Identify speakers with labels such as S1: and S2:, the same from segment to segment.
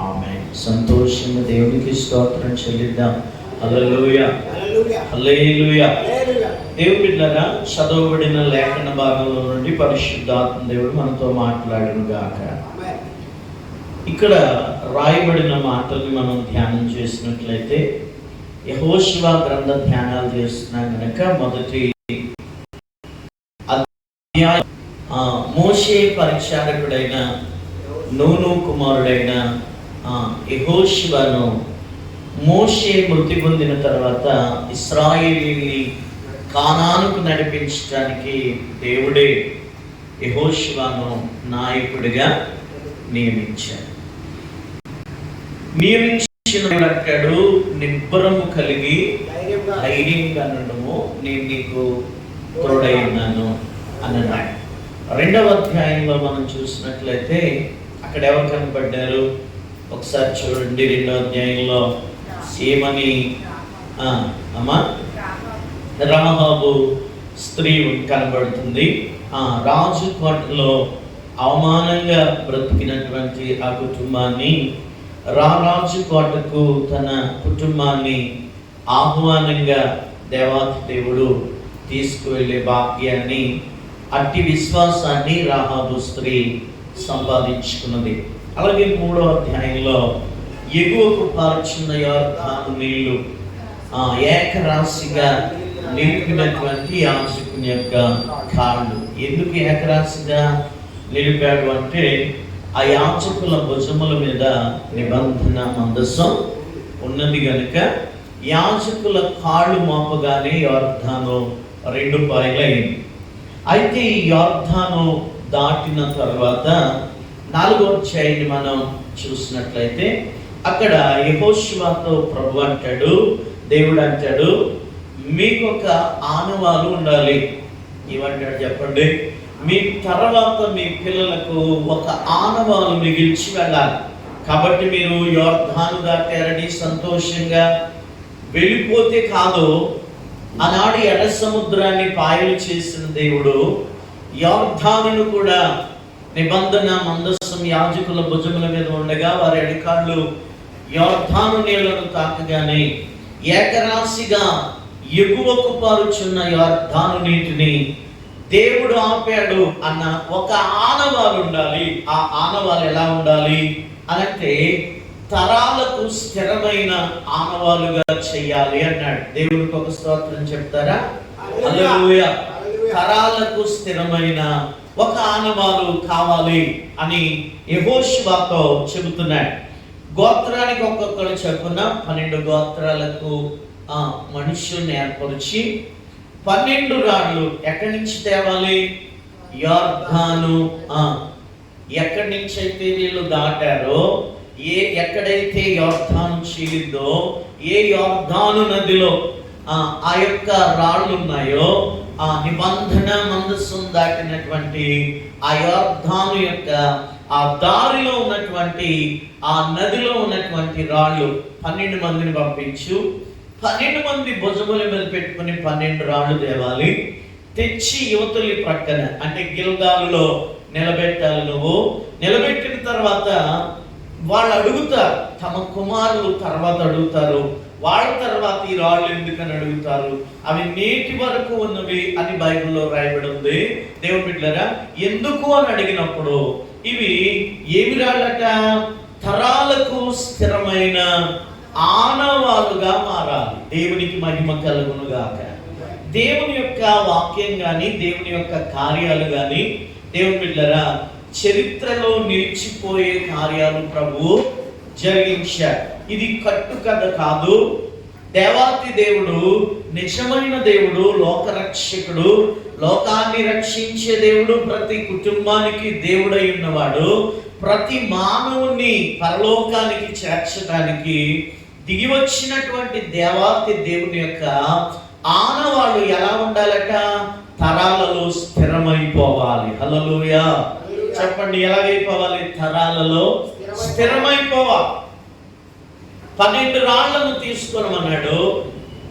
S1: ఆమేన్. సంతోషంగా దేవునికి స్తోత్రం చెల్లిద్దాం. హల్లెలూయా, హల్లెలూయా. దేవుని బిడ్డలారా, చదవబడిన లేఖన భాగంలో నుండి పరిశుద్ధాత్మ దేవుడు మనతో మాట్లాడును గాక. ఇక్కడ రాయబడిన మాటల్ని మనం ధ్యానం చేసినట్లయితే, యెహోషువ గ్రంథ ధ్యానాలు చేస్తున్నాం కనుక మొదటి అధ్యాయం మోషే పరిచారకుడైన నూను కుమారుడైన యెహోషువను మోషే మృతి పొందిన తర్వాత ఇశ్రాయేలీయుల్ని కానానుకు నడిపించడానికి దేవుడే యెహోషువను నాయకుడిగా నియమించాడు. అంటాడు, నిబ్బరము కలిగి ధైర్యంగా ఉండడము, నేను నీకు తోడై ఉన్నాను అని అన్నాడు. 2వ అధ్యాయంలో మనం చూసినట్లయితే అక్కడ ఎవరు కనపడ్డారు ఒకసారి చూడండి. 2వ అధ్యాయంలో ఏమని రాహాబు స్త్రీ కనబడుతుంది. రాజు కోటలో అవమానంగా బ్రతికినటువంటి ఆ కుటుంబాన్ని రాజు కోటకు తన కుటుంబాన్ని ఆహ్వానంగా దేవాతి దేవుడు తీసుకువెళ్ళే భాగ్యాన్ని, అట్టి విశ్వాసాన్ని రాహాబు స్త్రీ సంపాదించుకున్నది. అలాగే 3వ అధ్యాయంలో ఎగువకు పారుచున్న యొర్దాను నీళ్లు ఏకరాశిగా నిలిపినటువంటి యాజకుని యొక్క కాళ్ళు. ఎందుకు ఏకరాశిగా నిలిపాడు అంటే, ఆ యాజకుల భుజముల మీద నిబంధన మందసం ఉన్నది గనుక యాజకుల కాళ్ళు మోపగానే యొర్దాను 2 పాయలైంది. అయితే ఈ యొర్దాను దాటిన తర్వాత 4వ అధ్యాయాన్ని మనం చూసినట్లయితే అక్కడ యెహోషువతో ప్రభు అంటాడు, దేవుడు అంటాడు, మీకు ఒక ఆనవాలు ఉండాలి. ఏమంటాడు చెప్పండి? మీ తర్వాత మీ పిల్లలకు ఒక ఆనవాలు మిగిల్చి వెళ్ళాలి. కాబట్టి మీరు యొర్దాను దాటారని సంతోషంగా వెళ్ళిపోతే కాదు, ఆనాడు ఎర్ర సముద్రాన్ని పాయలు చేసిన దేవుడు యొర్దానును కూడా నిబంధన మందసం యాజకుల భుజముల మీద ఉండగా వారి అడికాళ్ళు యొర్దాను నీళ్లను తాకగానే ఏకరాశిగా ఎగువకు పారుచున్న యొర్దాను నీటిని దేవుడు ఆపాడు అన్న ఒక ఆనవాలు ఉండాలి. ఆ ఆనవాలు ఎలా ఉండాలి అనంటే, తరాలకు స్థిరమైన ఆనవాలుగా చెయ్యాలి అన్నాడు. దేవుడికి ఒక స్తోత్రం చెప్తారా? హల్లెలూయా. తరాలకు స్థిరమైన ఒక ఆనవాలు కావాలి అని యెహోషువతో చెబుతున్నాడు. గోత్రానికి ఒక్కొక్కరు చెప్పున 12 గోత్రాలకు మనుషుల్ని ఏర్పరిచి 12 రాళ్ళు ఎక్కడి నుంచి తేవాలి? యొర్దాను ఎక్కడి నుంచి అయితే వీళ్ళు దాటారో, ఎక్కడైతే యొర్దాను చీలిందో, ఏ యొర్దాను నదిలో ఆ యొక్క రాళ్ళు ఉన్నాయో, ఆ నిబంధన మందసం దాటినటువంటి ఆ యొర్దాను యొక్క ఆ దారిలో ఉన్నటువంటి ఆ నదిలో ఉన్నటువంటి రాళ్ళు 12 మందిని పంపించు. 12 మంది భుజముల మీద పెట్టుకుని 12 రాళ్ళు తేవాలి. తెచ్చి యువతులి ప్రక్కన అంటే గిల్గాలులో నిలబెట్టాలి. నువ్వు నిలబెట్టిన తర్వాత వాళ్ళు అడుగుతారు, తమ కుమారులు తర్వాత అడుగుతారు, వాళ్ళ తర్వాత ఈ రాళ్ళు ఎందుకని అడుగుతారు, అవి నేటి వరకు ఉన్నవి అని బైబిల్లో రాయబడి ఉంది. దేవుని బిడ్డలారా, ఎందుకు అని అడిగినప్పుడు ఇవి ఏమి రాళ్ళట? తరాలకు స్థిరమైన ఆనవాలుగా మారాలి. దేవునికి మహిమ కలుగును గాక. దేవుని యొక్క వాక్యం గాని, దేవుని యొక్క కార్యాలు గాని, దేవుని బిడ్డలారా, చరిత్రలో నిలిచిపోయే కార్యాలు ప్రభు జరిగించాడు. ఇది కట్టుకథ కాదు. దేవాతి దేవుడు నిజమైన దేవుడు, లోకరక్షకుడు, లోకాన్ని రక్షించే దేవుడు, ప్రతి కుటుంబానికి దేవుడై ఉన్నవాడు. ప్రతి మానవుని పరలోకానికి చేర్చడానికి దిగి వచ్చినటువంటి దేవాతి దేవుని యొక్క ఆనవాళ్ళు ఎలా ఉండాలట? తరాలలో స్థిరమైపోవాలి. హల్లెలూయా చెప్పండి. ఎలాగైపోవాలి? తరాలలో స్థిరమైపోవాలి. 12 రాళ్లను తీసుకొనమన్నాడు.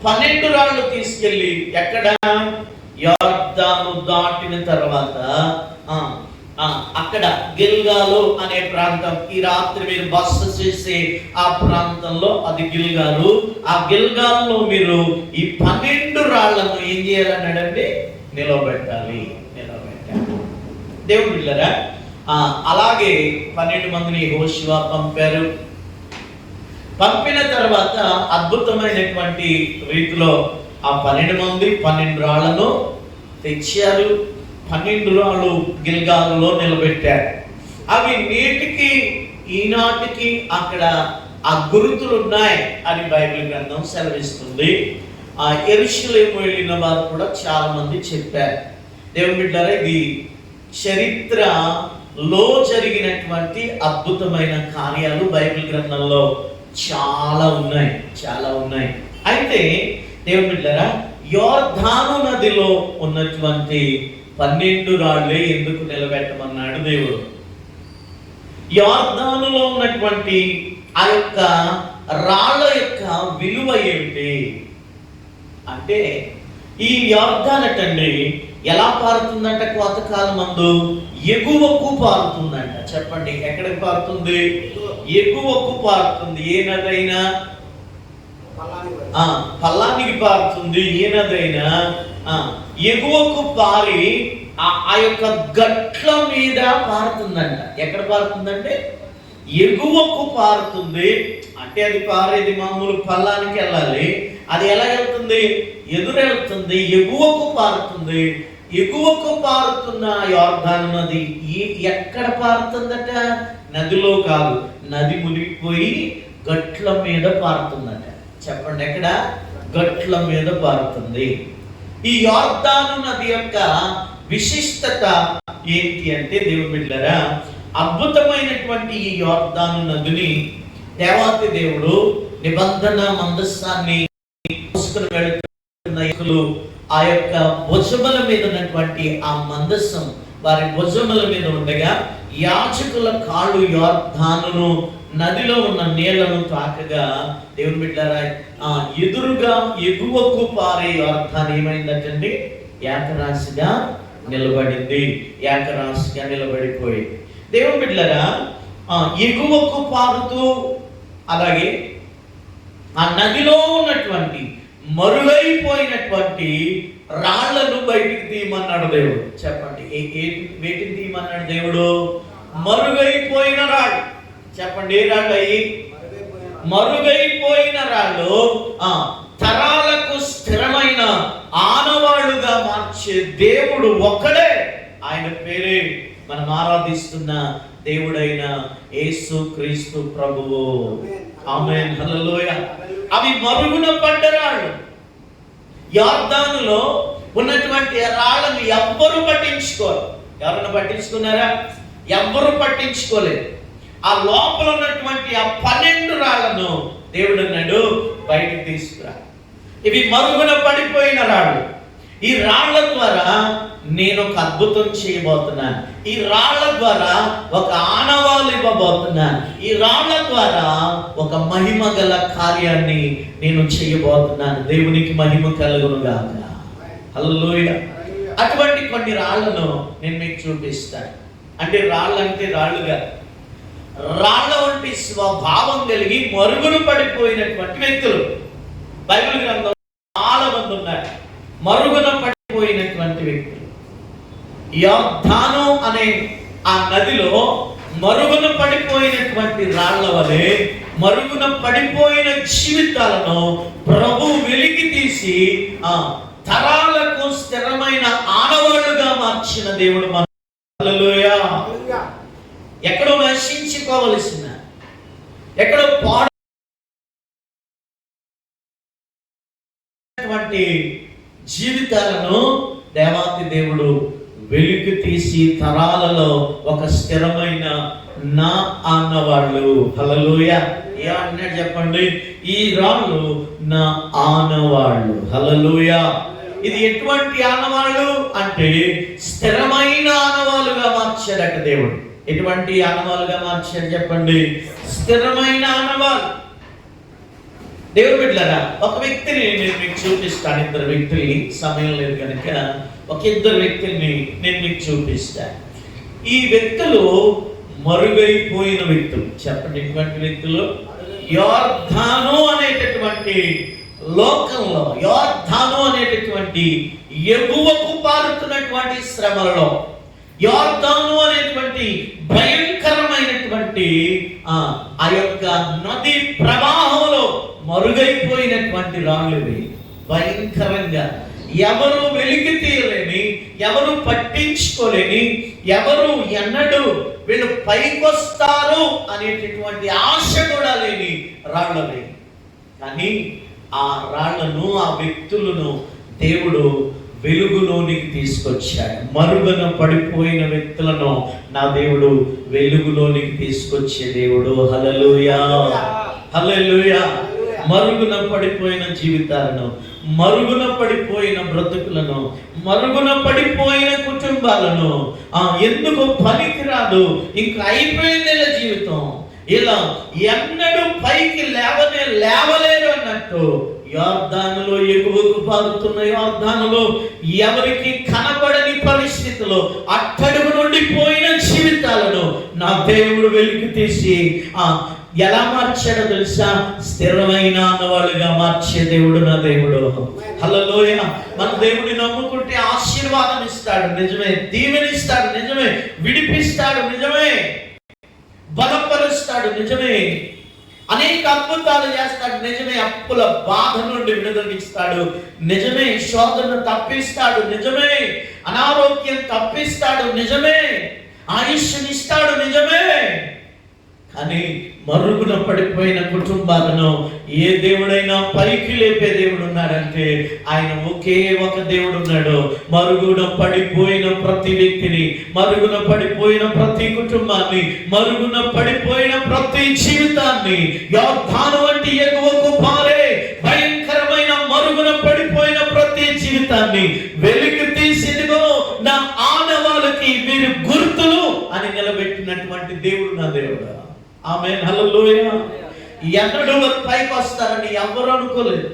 S1: 12 రాళ్ళు తీసుకెళ్ళి ఎక్కడ? యొర్దాను దాటిన తర్వాత అక్కడ గిల్గాలు అనే ప్రాంతం, ఈ రాత్రి మీరు బస చేసే ఆ ప్రాంతంలో అది గిల్గాలు. ఆ గిల్గాల్లో మీరు ఈ 12 రాళ్లను ఏం చేయాలన్నాడంటే నిలబెట్టాలి. దేవుడు బిడ్డలారా, అలాగే 12 మందిని యెహోషువ పంపారు. పంపిన తర్వాత అద్భుతమైనటువంటి రీతిలో ఆ 12 మంది 12 రాళ్లను తెచ్చారు. 12 రాళ్ళు గిల్గాలులో నిలబెట్టారు. అవి నేటికి ఈనాటికి అక్కడ ఆ గుర్తులు ఉన్నాయి అని బైబిల్ గ్రంథం సెలవిస్తుంది. ఆ యెరూషలేము వెళ్ళిన వారు కూడా చాలా మంది చెప్పారు. దేవుని బిడ్డలారా, ఇది చరిత్రలో జరిగినటువంటి అద్భుతమైన కార్యాలు బైబిల్ గ్రంథంలో చాలా ఉన్నాయి. అయితే దేవుని బిడ్డలారా, యోర్దాను నదిలో ఉన్నటువంటి 12 రాళ్ళే ఎందుకు నిలబెట్టమన్నాడు దేవుడు? యోర్దానులో ఉన్నటువంటి ఆ యొక్క రాళ్ళ యొక్క విలువ ఏమిటి అంటే, ఈ యోర్దానటండి ఎలా పారుతుందంట? కోతకాలం మందు ఎగువకు పారుతుందంట. చెప్పండి, ఎక్కడికి పారుతుంది? ఎగువకు పారుతుంది. ఏ నదైనా పల్లానికి పారుతుంది. ఏ నదైనా ఎగువకు పారి ఆ యొక్క గట్ల మీద పారుతుందంట. ఎక్కడ పారుతుందంటే ఎగువకు పారుతుంది. అంటే అది పారేది మామూలు పల్లానికి వెళ్ళాలి. అది ఎలా వెళ్తుంది? ఎదురెళ్తుంది, ఎగువకు పారుతుంది. ఎగువకు పారుతున్న యోర్దాను నది ఎక్కడ పారుతుందట? నదిలో కాదు, నది మునిగిపోయి గట్ల మీద పారుతుందట. చెప్పండి, ఎక్కడ? గట్ల మీద పారుతుంది. ఈ యోర్దాను నది యొక్క విశిష్టత ఏంటి అంటే, దేవుని బిడ్డలారా, అద్భుతమైనటువంటి ఈ యోర్దాను నదిని దేవాతి దేవుడు నిబంధన మందస్సాన్ని మోసుకుని వెళుతున్న ఆ యొక్క భుజముల మీద ఉన్నటువంటి ఆ మందస్సం వారి భుజముల మీద ఉండగా యాజకుల కాళ్ళు యోర్దానును నదిలో ఉన్న నీళ్లను తాకగా, దేవుని బిడ్డలారా, ఎదురుగా ఎగువకు పారే యోర్దాను ఏమైందంటే ఏకరాశిగా నిలబడింది. ఏకరాశిగా నిలబడిపోయింది. దేవుని బిడ్డలారా, ఎగువకు పారుతూ అలాగే ఆ నదిలో ఉన్నటువంటి మరుగైపోయినటువంటి రాళ్లను బయటికి తీయమన్నాడు దేవుడు. చెప్పండి, వేటిని తీయమన్నాడు దేవుడు? మరుగైపోయిన రాళ్ళు. చెప్పండి, ఏ రాళ్ళు అయ్యి? మరుగైపోయిన రాళ్ళు తరాలకు స్థిరమైన ఆనవాళ్లుగా మార్చే దేవుడు ఒక్కడే. ఆయన పేరే మనం ఆరాధిస్తున్న దేవుడైన యేసు క్రీస్తు ప్రభువు. ఆమేన్, హల్లెలూయా. అవి మరుగున పడ్డ రాళ్ళు. యోర్దానులో ఉన్నటువంటి రాళ్ళను ఎవ్వరు పట్టించుకోరు. ఎవరైనా పట్టించుకున్నారా? ఎవ్వరు పట్టించుకోలేదు. ఆ లోపల ఉన్నటువంటి ఆ 12 రాళ్లను దేవుడు అన్నాడు బయటికి తీసుకురా. ఇవి మరుగున పడిపోయిన రాళ్ళు. ఈ రాళ్ల ద్వారా నేను ఒక అద్భుతం చేయబోతున్నాను. ఈ రాళ్ల ద్వారా ఒక ఆనవాలు ఇవ్వబోతున్నాను. ఈ రాళ్ల ద్వారా ఒక మహిమ గల కార్యాన్ని నేను చేయబోతున్నాను. దేవునికి మహిమ కలుగును గాక. హల్లెలూయా. అటువంటి కొన్ని రాళ్లను నేను మీకు చూపిస్తాను. అంటే రాళ్ళు అంటే రాళ్ళుగా, రాళ్ల వంటి స్వభావం కలిగి మరుగున పడిపోయినటువంటి వ్యక్తులు బైబిల్ గ్రంథంలో చాలా మంది ఉన్నారు. మరుగున పడిపోయినటువంటి వ్యక్తులు. యోర్దాను అనే ఆ నదిలో మరుగున పడిపోయినటువంటి రాళ్ల వలె మరుగున పడిపోయిన జీవితాలను ప్రభు వెలికి తీసి తరాలకు స్థిరమైన ఆనవాళ్లుగా మార్చిన దేవుడు మన. హల్లెలూయా. ఎక్కడో నశించిపోవలసిన, ఎక్కడో పాడైనటువంటి జీవితాలను దేవాతి దేవుడు వెలికి తీసి తరాలలో ఒక స్థిరమైన నా ఆనవాళ్ళు. హల్లెలూయా. ఏ అన్నాడు చెప్పండి? ఈ రాళ్ళు నా ఆనవాళ్ళు. హల్లెలూయా. ఇది ఎటువంటి ఆనవాళ్ళు అంటే స్థిరమైన ఆనవాళ్ళుగా మార్చాడట దేవుడు. ఎటువంటి ఆనవాళ్ళుగా మార్చాడు చెప్పండి? స్థిరమైన ఆనవాళ్ళు. దేవుడు బిడ్డలారా, ఒక వ్యక్తిని నేను మీకు చూపిస్తాను. 2 వ్యక్తుల్ని, సమయం లేదు కనుక ఒక 2 వ్యక్తుల్ని నేను మీకు చూపిస్తాను. ఈ వ్యక్తులు మరుగైపోయిన వ్యక్తులు. చెప్పండి, ఇటువంటి వ్యక్తులు యోర్దాను అనేటటువంటి లోకంలో, యోర్దాను అనేటటువంటి ఎగువకు పారుతున్నటువంటి శ్రమలలో, యోర్దాను అనేటువంటి భయంకరమైనటువంటి ఆ యొక్క నది ప్రవాహంలో మరుగైపోయినటువంటి రాళ్ళువి. భయంకరంగా ఎవరు వెలికి తీయలేని, ఎవరు పట్టించుకోలేని, ఎవరు ఎన్నడూ వీళ్ళు పైకొస్తారు అనేటటువంటి ఆశ కూడా లేని రాళ్ళవి. కానీ ఆ రాళ్లను, ఆ వ్యక్తులను దేవుడు వెలుగులోనికి తీసుకొచ్చాడు. మరుగున పడిపోయిన వ్యక్తులను నా దేవుడు వెలుగులోనికి తీసుకొచ్చే దేవుడు. హల్లెలూయా, హల్లెలూయా. మరుగున పడిపోయిన జీవితాలను, మరుగున పడిపోయిన బ్రతుకులను, మరుగున పడిపోయిన కుటుంబాలను, ఎందుకు పనికిరాదు, ఇంకా అయిపోయింది జీవితం, ఇలా ఎన్నడూ పైకి లేవలేరు అన్నట్టు యోర్దానులో, ఎగువకు పారుతున్న యోర్దానులో ఎవరికి కనబడని పరిస్థితిలో అట్టడుగు నుండి పోయిన జీవితాలను నా దేవుడు వెలికి తీసి ఎలా మార్చాడో తెలుసా? స్థిరమైన అన్నవాళ్ళుగా మార్చే దేవుడు నా దేవుడు. హల్లెలూయా. మన దేవుడిని నమ్ముకుంటే ఆశీర్వాదం ఇస్తాడు, నిజమే. దీవెనిస్తాడు, నిజమే. విడిపిస్తాడు, నిజమే. బలపరుస్తాడు, నిజమే. అనేక అద్భుతాలు చేస్తాడు, నిజమే. అప్పుల బాధ నుండి విడుదలనిస్తాడు, నిజమే. శోధన తప్పిస్తాడు, నిజమే. అనారోగ్యం తప్పిస్తాడు, నిజమే. ఆయుష్నిస్తాడు, నిజమే. కానీ మరుగున పడిపోయిన కుటుంబాలను ఏ దేవుడైనా పైకి లేపే దేవుడు ఉన్నాడంటే ఆయన ఒకే ఒక దేవుడు ఉన్నాడు. మరుగున పడిపోయిన ప్రతి వ్యక్తిని, మరుగున పడిపోయిన ప్రతి కుటుంబాన్ని, మరుగున పడిపోయిన ప్రతి జీవితాన్ని, యోర్దాను వంటి ఎగువకు పారే భయంకరమైన మరుగున పడిపోయిన ప్రతి జీవితాన్ని వెలికి తీసిదిగో నా ఆనవాళ్ళకి మీరు గుర్తులు అని నిలబెట్టినటువంటి దేవుడు నా దేవుడు. ఆమేన్, హల్లెలూయా. ఎన్నడూ పైకి వస్తారని ఎవరు అనుకోలేదు.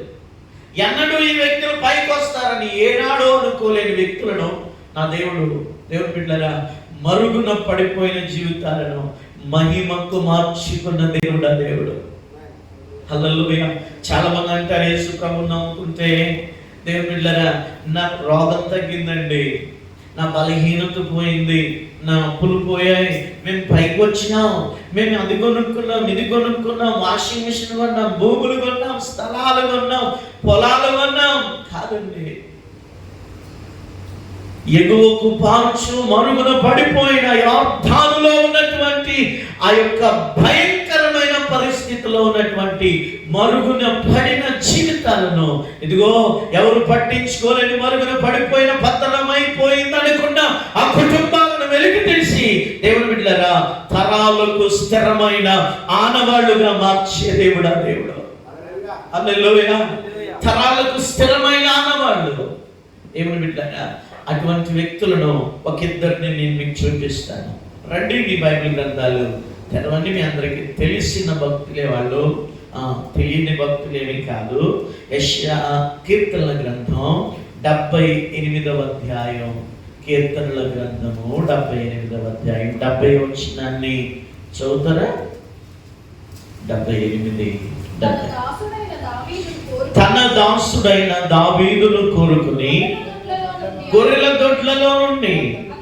S1: ఎన్నడూ ఈ వ్యక్తులు పైకి వస్తారని ఏనాడో అనుకోలేని వ్యక్తులను నా దేవుడు బిడ్డలారా మరుగున పడిపోయిన జీవితాలను మహిమకు మార్చుకున్న దేవుడు ఆ దేవుడు. హల్లెలూయా. చాలా మంది అంటారు, యేసు ప్రభువుని నమ్ముకుంటే దేవుడు బిడ్డలారా నాకు రోగం తగ్గిందండి, నా బలహీనత పోయింది, నా అప్పులు పోయాయి, మేము పైకి వచ్చినాం, మేము అది కొనుక్కున్నాం, ఇది కొనుక్కున్నాం, వాషింగ్ మిషన్ కొన్నాం, భూములు కొన్నాం, స్థలాలు కొన్నాం, పొలాలు కొన్నాం. కాదండి, ఎగువకు పార్చు మరుగున పడిపోయిన యోర్దానులో ఉన్నటువంటి ఆ యొక్క భయంకరమైన పరిస్థితిలో ఉన్నటువంటి మరుగున పడిన జీవితాలను ఇదిగో ఎవరు పట్టించుకోలేని మరుగున పడిపోయిన పతనమైపోయింది అనుకున్నా ఆ కుటుంబాలను వెలికి తీసి దేవుని బిడ్డలారా తరాలకు స్థిరమైన ఆనవాళ్లుగా మార్చే దేవుడు ఆ దేవుడు. హల్లెలూయా. తరాలకు స్థిరమైన ఆనవాళ్ళు. దేవుని బిడ్డలారా అటువంటి వ్యక్తులను ఒక ఇద్దరిని నేను మీకు చూపిస్తాను. రండి, మీ బైబిల్ గ్రంథాలు తెరవండి. మీ అందరికీ తెలిసిన భక్తులే వాళ్ళు, తెలియని భక్తులేమి కాదు. యెషయా కీర్తనల గ్రంథం 78వ అధ్యాయం, కీర్తనల గ్రంథము 78వ అధ్యాయం 70 వచనాన్ని చదువుతారా? 78 తన దాసుడైన దావీదును కోరుకుని గొర్రెల దొడ్లలో నుండి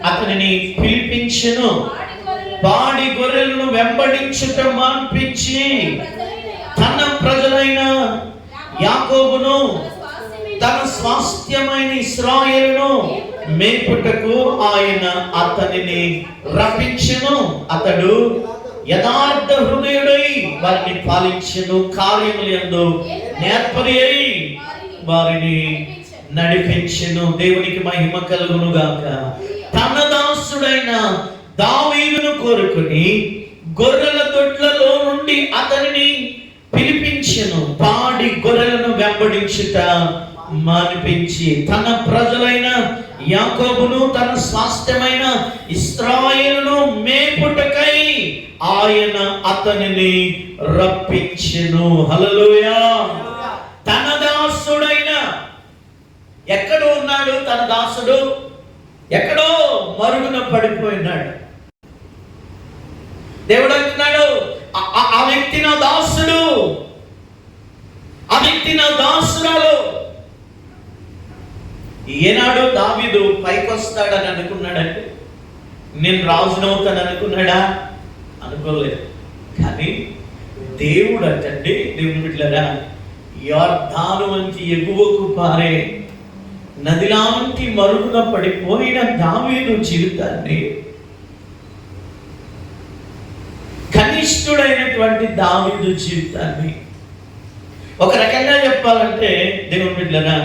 S1: అతనిని పిలిపించెను, పాడి గొర్రెలను వెంబడించుట మాన్పించి తన ప్రజలైన యాకోబును తన స్వాస్థ్యమైన ఇశ్రాయేలును మేపుటకు ఆయన అతనిని రప్పించెను. అతడు యథార్థ హృదయుడై వారిని పాలించెను, కార్యములందు నేర్పరి అయి వారిని నడిపించెను. దేవునికి మహిమ కలుగును గాక. తన దాసుడైన దావీదును కోరుకుని గొర్రెల దొడ్లలో నుండి అతనిని పిలిపించెను, పాడి గొర్రెలను వెంబడించుట మానిపించి తన ప్రజలైన యాకోబును తన స్వాస్థ్యమైన ఇశ్రాయేలును మేపుటకై ఆయన అతనిని రప్పించెను. హల్లెలూయా. తన దాసుడైన, ఎక్కడో ఉన్నాడు తన దాసుడు, ఎక్కడో మరుగున పడిపోయినాడు. దేవుడు అంటున్నాడు, ఆ వ్యక్తి నా దాసుడు, ఆ వ్యక్తి నా దాసురాలు. ఏనాడు దావీదు పైకి వస్తాడని అనుకున్నాడంటే, నేను రాజునవుతాను అనుకున్నాడా? అనుకోలేదు. కానీ దేవుడు అంటండి, దేవుని బిడ్డలారా, యొర్దాను వంటి ఎగువకు పారే నదిలాంటి మరుగున పడిపోయిన దావీదు జీవితాన్ని, కనిష్ఠుడైనటువంటి దావీదు జీవితాన్ని, ఒక రకంగా చెప్పాలంటే దేవుని బిడ్డలారా,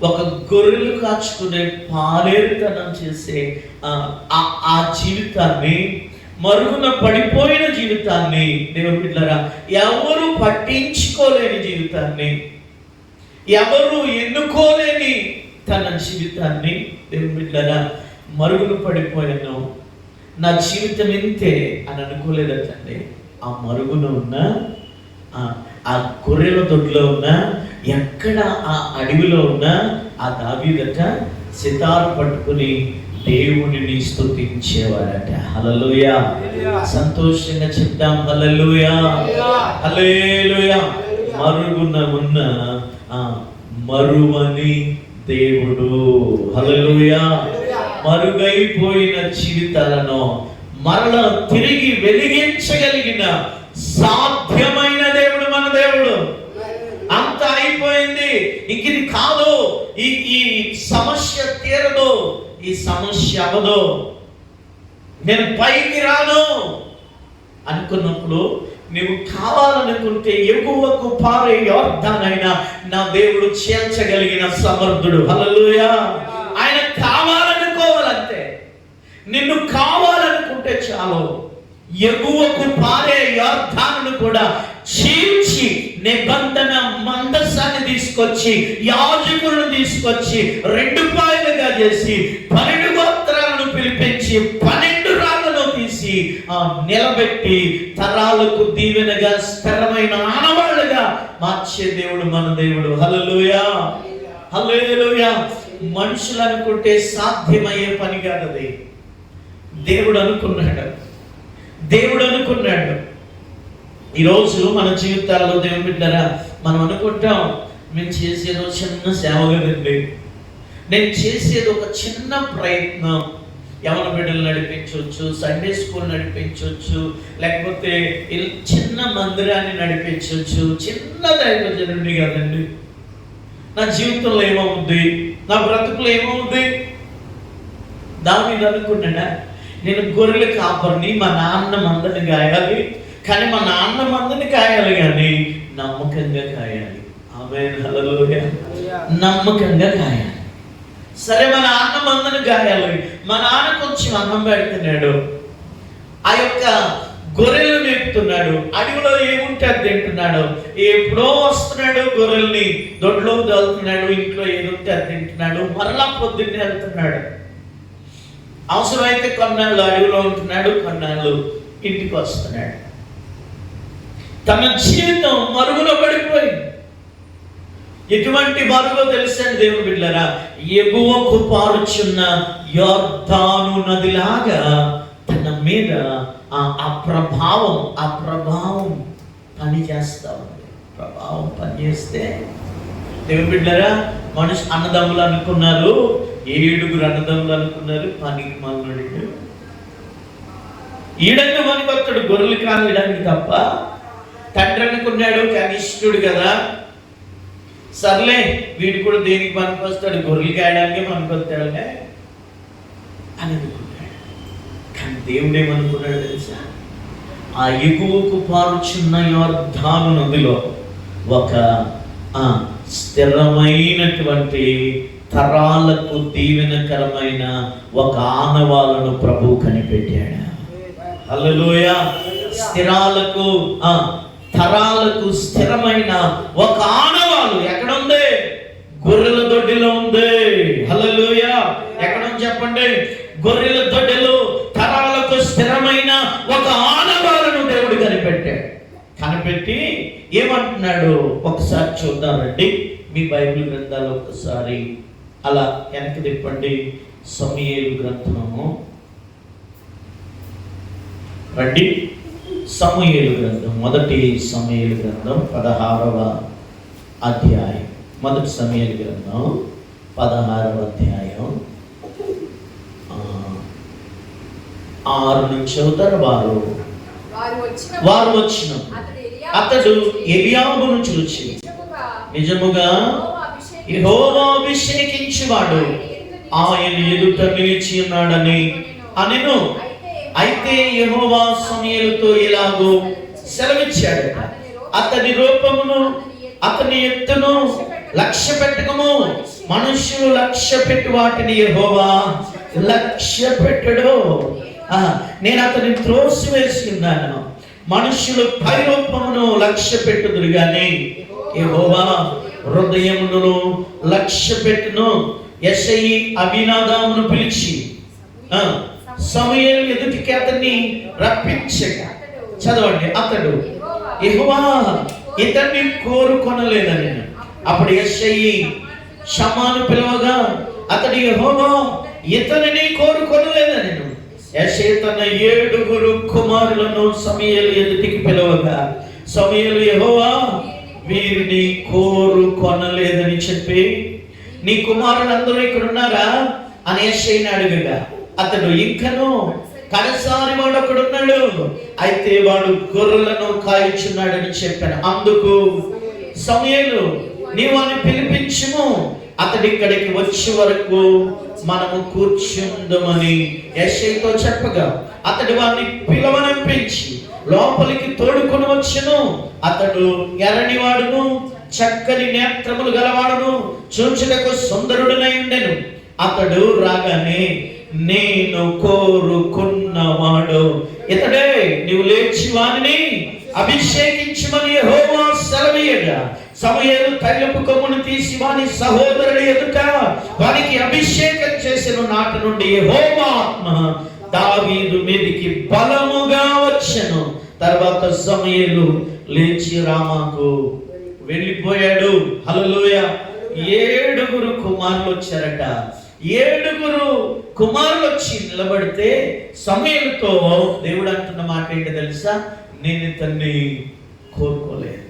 S1: ఒక గొర్రెలు కాచుకునే పాలేరుతనం చేసే ఆ జీవితాన్ని, మరుగున పడిపోయిన జీవితాన్ని, దేవుని బిడ్డలారా, ఎవరు పట్టించుకోలేని జీవితాన్ని, ఎవరు ఎన్నుకోలేని తన జీవితాన్ని, దేవుని బిడ్డలారా, మరుగున పడిపోయాను, నా జీవితం ఇంతే అని అనుకోలేదటండి. ఆ మరుగున ఉన్న ఆ గొర్రెల దొడ్లో ఉన్న, ఎక్కడ ఆ అడవిలో ఉన్న ఆ దావీదట సితారు పట్టుకుని దేవుడిని స్తుతించేవాడట. హల్లెలూయా. సంతోషంగా చెప్తాం హల్లెలూయా, హల్లెలూయా. మరుగున ఉన్న మరువని దేవుడు, హల్లెలూయా. మరుగైపోయిన జీవితాలను మరలా తిరిగి వెలిగించగలిగిన సాధ్యమైన దేవుడు మన దేవుడు. అంత అయిపోయింది, ఇంక ఇది కాదు, ఈ సమస్య తీరదు, ఈ సమస్య అవదు, నేను పైకి రాను అనుకున్నప్పుడు, నువ్వు కావాలనుకుంటే ఎగువకు పారే యొర్దానైనా నా దేవుడు చేర్చగలిగిన సమర్థుడు. హల్లెలూయా. ఆయన కావాలనుకోవాలంతే, నిన్ను కావాలనుకుంటే చాలు, ఎగువకు పారే యొర్దానును కూడా చీల్చి నిబంధన మందసాన్ని తీసుకొచ్చి, యాజకులను తీసుకొచ్చి 2 పాయలుగా చేసి 12 గోత్రాలను పిలిపించి 12 రాళ్లను తీసి నిలబెట్టి తరాలకు దీవెనగా స్థిరమైన ఆనవాళ్ళుగా మార్చే దేవుడు మన దేవుడు. హల్లెలూయా, హల్లెలూయా. మనుషులు అనుకుంటే సాధ్యమయ్యే పని కాదది. దేవుడు అనుకున్నాడు, దేవుడు అనుకున్నాడు. ఈరోజు మన జీవితాల్లో దేవుని బిడ్డలారా, మనం అనుకుంటాం, మేము చేసేదో చిన్న సేవ కదండి, నేను చేసేది ఒక చిన్న ప్రయత్నం, యవన బిడ్డలు నడిపించవచ్చు, సండే స్కూల్ నడిపించవచ్చు, లేకపోతే చిన్న మందిరాన్ని నడిపించవచ్చు, చిన్న దైవజనుడిని కాదండి. నా జీవితంలో ఏమవుద్ది, నా బ్రతుకులో ఏమవుద్ది? దావీదు అనుకున్నాడా, నేను గొర్రెల కాపరిని, మా నాన్న మందని కాయాలి, కానీ మా నాన్న మందని కాయాలి, కానీ నమ్మకంగా కాయాలి. ఆమేన్, హల్లెలూయా. నమ్మకంగా కాయాలి. సరే, మా నాన్న మందని కాయాలి, మా నాన్న కొంచెం అన్నం పెడుతున్నాడు, ఆ యొక్క గొర్రెలు మేపుతున్నాడు, అడవిలో ఏముంటే అది తింటున్నాడు, ఎప్పుడో వస్తున్నాడు, గొర్రెల్ని దొడ్లో దొరుకుతున్నాడు, ఇంట్లో ఏదుంటే అది తింటున్నాడు, మరలా పొద్దున్నే వెళ్తున్నాడు. అవసరమైతే కొన్నాళ్ళు అడవిలో ఉంటున్నాడు, కొన్నాళ్ళు ఇంటికి వస్తున్నాడు. తన జీవితం మరుగున పడిపోయింది. ఎటువంటి మరుగో తెలుసండి దేవుని బిడ్డలారా, ఎగువకు పారుచున్న యొర్దాను నదిలాగా తన మీద ఆ ప్రభావం పని చేస్తా ఉంది. ప్రభావం పనిచేస్తే దేవుని బిడ్డలారా, మనిషి అన్నదమ్ములు అనుకున్నారు, 7 అన్నదమ్ములు అనుకున్నారు, పనికి మనుడు ఈడంగా పనికొస్తాడు, గొర్రెలు కాయడానికి తప్ప. తండ్రి అనుకున్నాడు, కనిష్ఠుడు కదా, సర్లే వీడు కూడా దేనికి పనికొస్తాడు, గొర్రెలు కాయడానికి పనికొస్తాడులే అని అనుకున్నాడు. కానీ దేవుడు ఏమనుకున్నాడు తెలుసా, ఆ ఎగువకు పారుచున్న యొర్దాను నదిలో ఒక స్థిరమైనటువంటి తరాలకు దీవెనకరమైన ఒక ఆనవాలను ప్రభు కనిపెట్టాడు. హల్లెలూయా. తరాలకు స్థిరమైన ఒక ఆనవాలు ఎక్కడ ఉంది? గొర్రెల దొడ్డిలో ఉంది. హల్లెలూయా. ఎక్కడ ఉంది చెప్పండి? గొర్రెల దొడ్డిలో తరాలకు స్థిరమైన ఒక ఆనవాలను దేవుడు కనిపెట్టి ఏమంటున్నాడు ఒకసారి చూద్దామండి. మీ బైబిల్ గ్రంథాలు ఒకసారి అలా వెనక్కి తిప్పండి. సమూయేలు గ్రంథము రండి. సమూయేలు గ్రంథం, మొదటి సమూయేలు గ్రంథం 16వ అధ్యాయం. మొదటి సమూయేలు గ్రంథం 16వ అధ్యాయం 6 నుంచి చదువుతారు. వారు వచ్చిన అతడు ఎలియాబు నుంచి వచ్చి, నిజముగా యెహోవా అభిషేకించువాడు ఆయన ఎదుట నిలిచి ఉన్నాడని అనెను. అయితే యెహోవా సమూయేలుతో ఇలాగూ సెలవిచ్చాడు, అతని రూపమును అతని ఎత్తును లక్ష్య పెట్టకము. మనుషులు లక్ష్య పెట్టి వాటిని యెహోవా లక్ష్య పెట్టడు. నేను అతని త్రోసివేసి ఉన్నాను. మనుషులు పై రూపమును లక్ష్య పెట్టుదురు గాని యెహోవా హృదయమును లక్ష్య పెట్టును. యెషయి అబీనాదాబును పిలిచి సమూయేలు ఎదుటికి అతన్ని రప్పించగా, చదవండి, అతడు యెహోవా ఇతన్ని కోరుకొనలేదని. అప్పుడు యెషయి షమ్మాను పిలవగా అతడు యెహోవా ఇతనిని కోరుకొనలేదని. యెషయి తన 7 కుమారులను సమూయేలు ఎదుటికి పిలవగా సమూయేలు యెహోవా వీరిని కోరుకొనలేదని చెప్పి, నీ కుమారులందరూ ఇక్కడ ఉన్నారా అని యెషయిని అడుగగా అతడు, ఇంకను కడసారి వాడు ఒకడున్నాడు, అయితే వాడు గొర్రెలను కాయుచున్నాడని చెప్పాను. అందుకు సమూయేలు, నీవు అని పిలిపించుము, అతడి ఇక్కడికి వచ్చే వరకు మనము కూర్చుందమని యెషయితో చెప్పగా అతడు వారిని పిలవనంపించి లోపలికి తోడుకొని వచ్చెను. అతడు ఎర్రనివాడును చక్కని నేత్రములు గలవాడును చూచుటకు సుందరుడనై ఉండెను. అతడు రాగానే, నేను కోరుకున్నవాడు ఇతడే, నీవు లేచి వానిని అభిషేకించమని యెహోవా సెలవీయగా సమూయేలు తైలపు కొమ్మును తీసి వాని సహోదరుడి ఎదుట వానికి అభిషేకం చేసిన నాటి నుండి యెహోవా ఆత్మ దావీదు మీదికి బలముగా వచ్చెను. తర్వాత సమూయేలు లేచి రామాకు వెళ్ళిపోయాడు. హల్లెలూయా. 7 కుమారులు వచ్చారట. 7 కుమారులు వచ్చి నిలబడితే సమూయేలుతో దేవుడు అంటున్న మాట ఏంటి తెలుసా? నేను ఇతన్ని కోరుకోలేదు,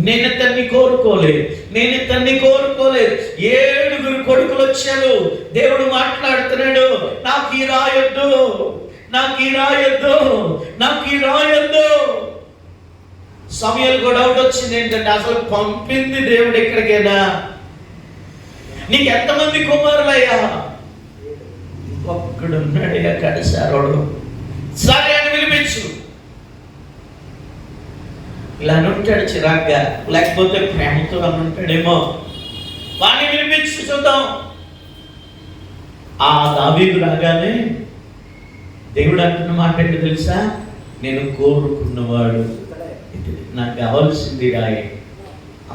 S1: నేను ఇతన్ని కోరుకోలేదు, నేను ఇతన్ని కోరుకోలేదు. 7 కొడుకులు వచ్చారు. దేవుడు మాట్లాడుతున్నాడు, నాకు ఈ రాయొద్దు, నాకు ఈ రాయొద్దు, నాకు ఈ రాయొద్దు. సమూయేలుకు డౌట్ వచ్చింది ఏంటంటే, అసలు పంపింది దేవుడు ఎక్కడికైనా? నీకు ఎంతమంది కుమారులయ్యా? ఒక్కడున్నాడయ్యా కడసారోడు. సరే అని పిలిపించు. ఇలా అనుంటాడు చిరాగ్గా, లేకపోతే ప్రేమతో అనుంటాడేమో. వాడిని పిలిపించు చూద్దాం. ఆ దావీదు రాగానే దేవుడు అంటున్న మాట ఏంటో తెలుసా? నేను కోరుకున్నవాడు, నాకు కావాల్సింది రాయే.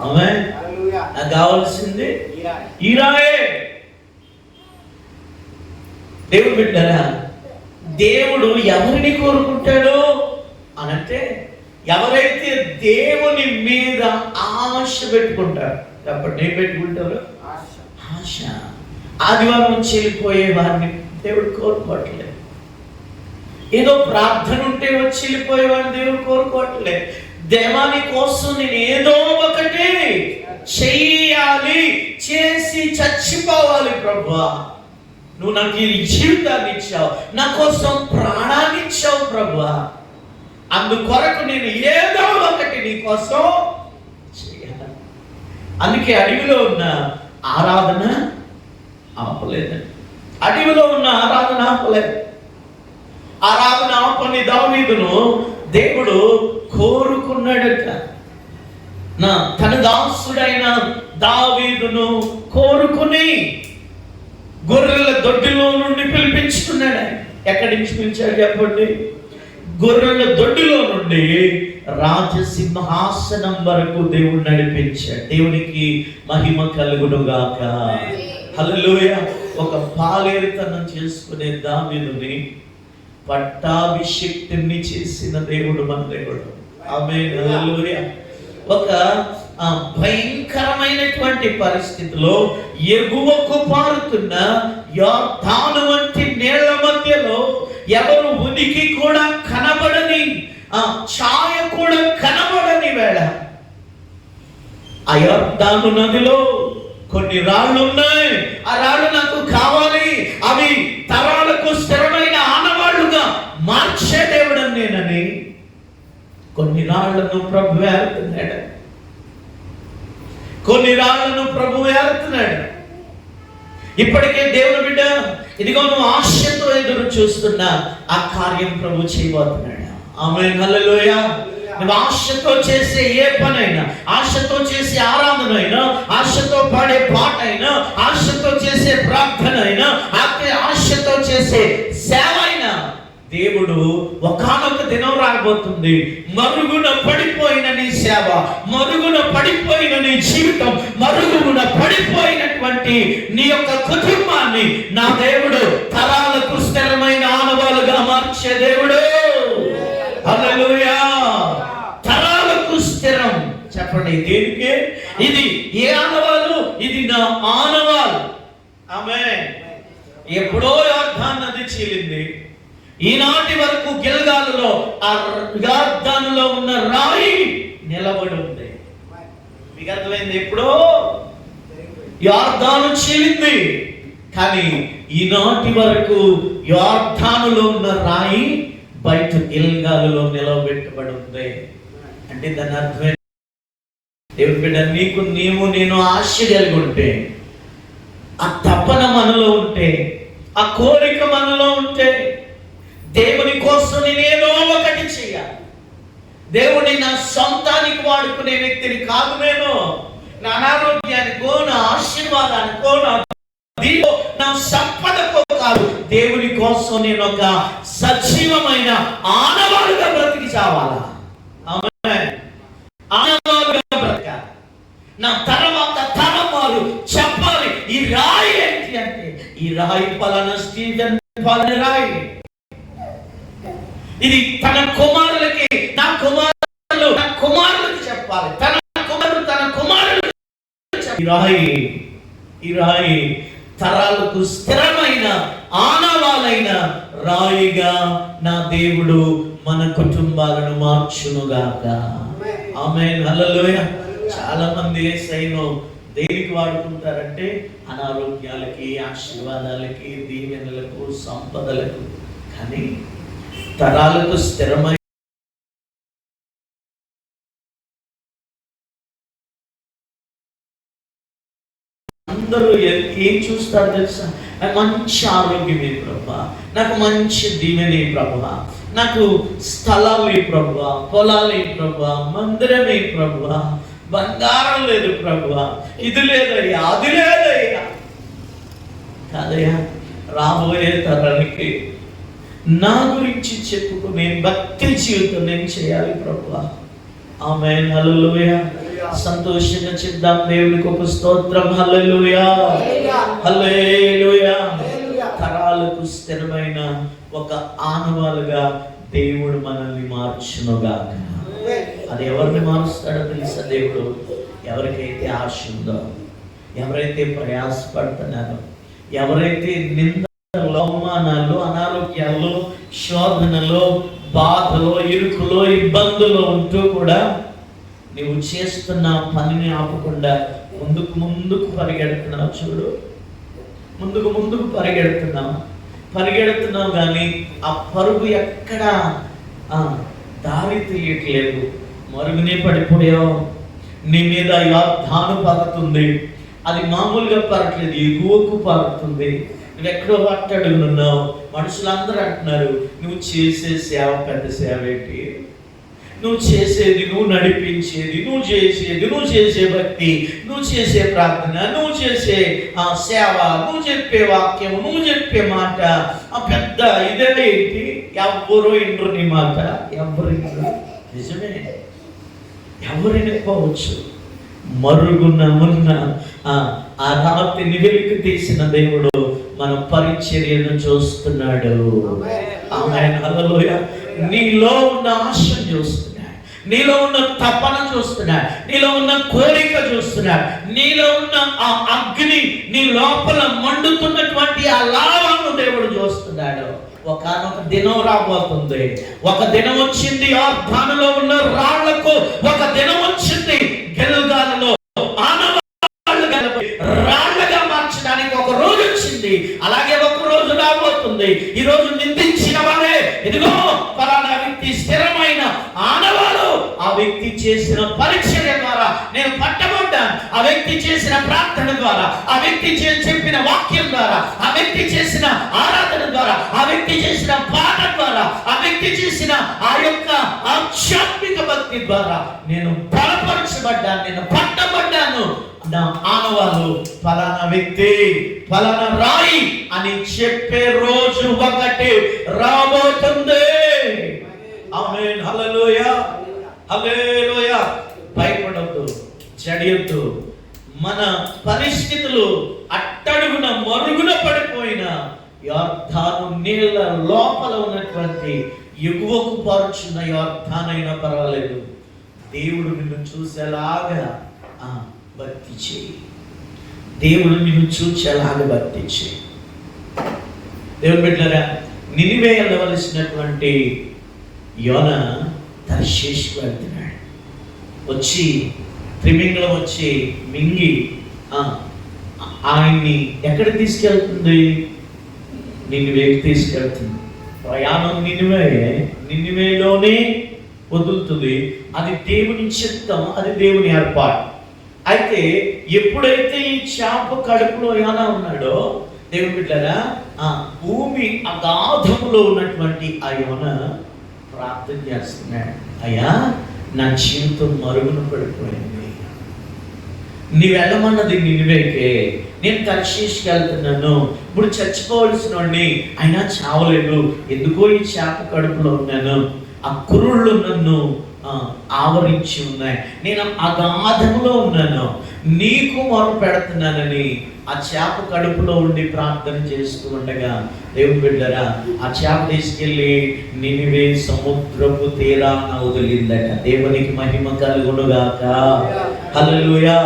S1: ఆమె నాకు కావాల్సింది ఈ రాయే. దేవుడు బిడ్డరా, దేవుడు ఎవరిని కోరుకుంటాడు అనంటే, ఎవరైతే దేవుని మీద ఆశ పెట్టుకుంటారు. అప్పుడు ఏం పెట్టుకుంటారు? ఆశ. ఆదివారం నుంచి వెళ్ళిపోయే వారిని దేవుడు కోరుకోవట్లేదు. ఏదో ప్రార్థన ఉంటే వచ్చి వెళ్ళిపోయేవాడిని దేవుడు కోరుకోవట్లేదు. దేవాని కోసం నేను ఏదో ఒకటి చెయ్యాలి, చేసి చచ్చిపోవాలి. ప్రభువా, నువ్వు నాకు ఈ జీవితాన్ని ఇచ్చావు, నా కోసం ప్రాణాన్ని ఇచ్చావు ప్రభువా, అందుకొరకు నేను ఏదో ఒకటి నీ కోసం చేయాలి. అందుకే అడవిలో ఉన్న ఆరాధన ఆపలేదండి. అడవిలో ఉన్న ఆరాధన ఆపలేదు. ఆరాధన ఆపని దావీదును దేవుడు కోరుకున్నాడట. తన దాసుడైన దావీదును కోరుకుని గొర్రెల దొడ్డిలో నుండి పిలిపించుకున్నాడు. ఎక్కడి నుంచి పిలిచాడు చెప్పండి? గొర్రెల దొడ్డిలో నుండి రాజసింహాసనం వరకు దేవుడు నడిపించాడు. దేవునికి మహిమ కలుగునుగాక. హల్లెలూయా. ఒక పాలేరుతనం చేసుకునే దావీదుని పట్టాభిషిక్తుని చేసిన దేవుడు మన దేవుడు. ఆమేన్. హల్లెలూయా. ఒక భయంకరమైనటువంటి పరిస్థితిలో ఎగువకు పారుతున్న యోర్దాను వంటి నీళ్ల మధ్యలో ఎవరు ఉనికి కూడా కనబడని ఆ ఛాయ కూడా కనబడని వేళ ఆ యొర్దాను నదిలో కొన్ని రాళ్ళు ఉన్నాయి. ఆ రాళ్ళు నాకు కావాలి, అవి తరాలకు స్థిరమైన ఆనవాళ్లుగా మార్చే దేవుడని నేనని కొన్ని రాళ్లను ప్రభు ఏరుతున్నాడు. కొన్ని రాళ్లను ప్రభు ఏరుతున్నాడు. ఇప్పటికే దేవుని బిడ్డ, ఇదిగో నువ్వు ఆశతో ఎదురు చూస్తున్నా ఆ కార్యం ప్రభు చేయబోతున్నాడు. ఆమేన్, హల్లెలూయా. నువ్వు ఆశతో చేసే ఏ పనైనా, ఆశతో చేసే ఆరాధన అయినా, ఆశతో పాడే పాట అయినా, ఆశతో చేసే ప్రార్థన అయినా, ఆశతో చేసే సేవ అయినా, దేవుడు ఒకానొక దినం రాబోతుంది, మరుగున పడిపోయిన నీ సేవ, మరుగున పడిపోయిన నీ జీవితం, మరుగున పడిపోయినటువంటి నీ యొక్క కుటుంబాన్ని నా దేవుడు తరాలకు స్థిరమైన ఆనవాలుగా మార్చే దేవుడు. హల్లెలూయా. తరాలకు స్థిరం. చెప్పండి, దేనికి ఇది? ఏ ఆనవాలు? ఇది నా ఆనవాలు. ఆమేన్. ఎప్పుడో యొర్దాను నది చీలింది, ఈనాటి వరకు గిల్గాలులో ఆ యొర్దానులో ఉన్న రాయి నిలబడి ఉంది. మీకు అర్థమైంది? ఎప్పుడో యొర్దాను చీలింది, కానీ ఈనాటి వరకు యొర్దానులో ఉన్న రాయి బయట గిల్గాలులో నిలబెట్టబడి ఉంది. అంటే దాని అర్థమే, దేవుని బిడ్డ, నీకు నేను ఆశ కలిగి ఉంటే, ఆ తపన మనలో ఉంటే, ఆ కోరిక మనలో ఉంటే, దేవుని కోసం నేనేదో ఒకటి చేయాలి. దేవుని నా సొంతానికి వాడుకునే వ్యక్తిని కాదు నేను. నా అనారోగ్యానికో, నా ఆశీర్వాదానికో, నా సంపదకో కాదు. దేవుని కోసం నేను ఒక సజీవమైన ఆనవాలుగా బ్రతికి చావాలా. ఆనవాలుగా బ్రతకాలి. నా తర్వాత తరం వారు చెప్పాలి, ఈ రాయి ఏంటి అంటే, ఈ రాయి పలానా స్టీఫెన్ పలానా రాయి. ఇది తన కుమారులకి, నా కుమారులకు చెప్పాలి. తన కుమారులు ఈ రాయి తరాలకు స్థిరమైన ఆనవాలైన రాయిగా నా దేవుడు మన కుటుంబాలను మార్చునుగాక. ఆమేన్, హల్లెలూయా. చాలా మంది యేసయ్యను దేనికి వాడుకుంటారంటే అనారోగ్యాలకి, ఆశీర్వాదాలకి, దీవెనలకు, సంపదలకు. కానీ తరాలకు స్థిరమైన అందరూ ఏం చూస్తారు తెలుసా? మంచి ఆరోగ్యమే ప్రభువా, నాకు మంచి దీవెనే ప్రభువా, నాకు స్థలాలు ప్రభువా, పొలాలు ప్రభువా, మందిరమే ప్రభువా, బంగారం లేదు ప్రభువా, ఇది లేదయ్యా, అది లేదయ్యా. కాదయ్యా, రాబోయే తరానికి నా గురించి చెప్పుకునే భక్తి జీవితం నేను చేయాలి ప్రభువా. ఆమేన్, హల్లెలూయా. సంతోషంగా చెప్దాం దేవునికి ఒక స్తోత్రం. హల్లెలూయా, హల్లెలూయా. తరాలకు స్థిరమైన ఒక ఆనవాలుగా దేవుడు మనల్ని మార్చునుగాక. అది ఎవరిని మారుస్తాడో తెలుసా? దేవుడు ఎవరికైతే ఆశ ఉందో, ఎవరైతే ప్రయాసపడుతున్నారో, ఎవరైతే నిందలో, అవమానాలు, అనారోగ్యాల్లో, శోధనలో, బాధలో, ఇరుకులో, ఇబ్బందులో ఉంటూ కూడా నీవు చేస్తున్న పనిని ఆపకుండా ముందుకు పరిగెడుతున్నావు. చూడు, ముందుకు పరిగెడుతున్నావు కానీ ఆ పరుగు ఎక్కడ దారి తెలియట్లేదు. మరుగునే పడిపోయావు. నీ మీద యొర్దాను పారుతుంది. అది మామూలుగా పారట్లేదు, ఎగువకు పారుతుంది. నువ్వు ఎక్కడో అట్టడుగునున్నావు. మనుషులందరూ అంటున్నారు, నువ్వు చేసే సేవ పెద్ద సేవ ఏంటి? నువ్వు చేసేది, నువ్వు నడిపించేది, నువ్వు చేసే భక్తి, నువ్వు చేసే ప్రార్థన, నువ్వు చేసే సేవ, నువ్వు చెప్పే వాక్యం, నువ్వు చెప్పే మాట ఆ పెద్ద ఇదే ఏంటి? ఎవ్వరూ ఇండ్రు నీ మాట, ఎవ్వరు ఇండ్రు. నిజమే, ఎవరినిపోవచ్చు. మరుగున ఉన్న ఆ రాతిని వెలికి తీసిన దేవుడు మన పరిచర్యను చూస్తున్నాడు. ఆమేన్, హల్లెలూయా. నీలో ఉన్న ఆశను చూస్తున్నాడు, నీలో ఉన్న తపన చూస్తున్నాడు, నీలో ఉన్న కోరిక చూస్తున్నాడు, నీలో ఉన్న ఆ అగ్ని, నీ లోపల మండుతున్నటువంటి ఆ లావాను దేవుడు చూస్తున్నాడు. ఒకనొక దినం రాబోతుంది. ఒక దినం వచ్చింది, యోర్దానులో ఉన్న రాళ్లకు ఒక దినం వచ్చింది. గిల్గాలులో రాళ్లుగా మార్చడానికి ఒక రోజు వచ్చింది. అలాగే ఒక రోజు రాబోతుంది. ఈ రోజు నిందించిన వారే, ఇదిగో ఫలానా వ్యక్తి స్థిరమైన ఆనవాలు, ఆ వ్యక్తి చేసిన పరిచర్య ద్వారా నేను పట్టబడ్డాను, ఆ వ్యక్తి చేసిన ప్రార్థన ద్వారా, ఆ వ్యక్తి చెప్పిన వాక్యం ద్వారా, ఆ వ్యక్తి చేసిన ఆరాధన ద్వారా, ఆ వ్యక్తి చేసిన పాట ద్వారా, ఆ వ్యక్తి చేసిన ఆ యొక్క ఆధ్యాత్మిక భక్తి ద్వారా నేను బలపరచబడ్డాను, నేను పట్టబడ్డాను. నా ఆనవాలు ఫలానా వ్యక్తి, ఫలానా రాయి అని చెప్పే రోజు ఒకటి రాబోతుంది. ఆమేన్, హల్లెలూయా, హల్లెలూయా. భయపడొద్దు, చెడియొద్దు. మన పరిస్థితులు అట్టడుగున మరుగున పడిపోయిన యోర్దాను నీళ్ళ లోపల ఉన్నటువంటి ఎగువకు పరుచున్న యోర్దానైనా పర్వాలేదు, దేవుడు నిన్ను చూసేలాగా భక్తి చేయి. దేవుడు నిన్ను చూచేలాగా భక్తి చేయి. దేవుని బిడ్డలారా, నినివే వెళ్ళవలసినటువంటి యోన తర్షీషుకు వెళ్తున్నాడు. వచ్చి త్రిమింగళం వచ్చి మింగి ఆయన్ని ఎక్కడ తీసుకెళ్తుంది? నినివేకి తీసుకెళ్తుంది. ప్రయాణం నినివేలోనే వదులుతుంది. అది దేవుని చిత్తం, అది దేవుని ఏర్పాటు. అయితే ఎప్పుడైతే ఈ చేప కడుపులో యోన ఉన్నాడో, దేవుని బిడ్డలారా, భూమి అగాధములో ఉన్నటువంటి ఆ యోన ప్రార్థన చేస్తున్నాడు. అయ్యా, నా జీవితం మరుగున పడిపోయింది, నీ వెళ్ళమన్నది నినివేకే, నేను తర్షీషుకి వెళ్తున్నాను, ఇప్పుడు చచ్చిపోవలసిన వాడిని, అయినా చావలేదు, ఎందుకో ఈ చేప కడుపులో ఉన్నాను, ఆ కురుళ్ళు నన్ను ఆవరించి ఉన్నాయి, నేను అగాధములో ఉన్నాను, నీకు మొర పెడుతున్నానని ఆ చేప కడుపులో ఉండి ప్రార్థన చేస్తూ ఉండగా, దేవుని బిడ్డరా, ఆ చేప తీసుకెళ్ళి నినివే సముద్రపు తీరాన వదిలిందట. దేవునికి మహిమ కలుగునుగాక. హల్లెలూయా.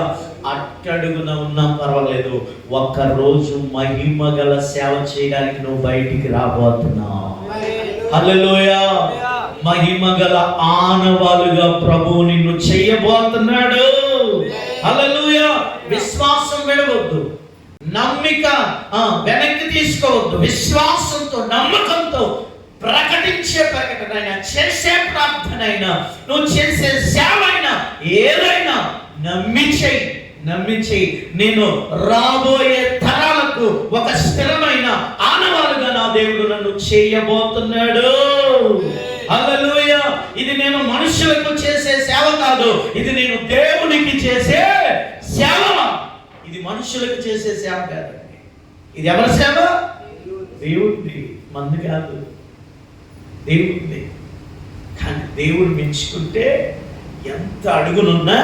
S1: అట్టడుగున ఉన్నా పర్వాలేదు, ఒక్క రోజు మహిమ గల సేవ చేయడానికి నువ్వు బయటికి రాబోతున్నావు. హల్లెలూయా. మహిమ గల ఆనవాలుగా ప్రభువు నిన్ను చేయబోతున్నాడు. హల్లెలూయా. విశ్వాసం విడవద్దు, నమ్మిక వెనక్కి తీసుకోవద్దు. విశ్వాసంతో, నమ్మకంతో ప్రకటించే ప్రకటన, చేసే ప్రార్థన అయినా, నువ్వు చేసే సేవ అయినా, ఏదైనా నమ్మి చెయ్యి. నేను రాబోయే తరాలకు ఒక స్థిరమైన ఆనవాలుగా నా దేవుడు నన్ను చేయబోతున్నాడు. హల్లెలూయా. ఇది నేను మనుషులకు చేసే సేవ కాదు, ఇది నేను దేవునికి చేసే సేవ. ఇది మనుషులకు చేసే సేవ కాదండి. ఇది ఎవరి సేవ? దేవుడిది, మంది కాదు, దేవుడిది. కానీ దేవుడు మెచ్చుకుంటే ఎంత అడుగునున్నా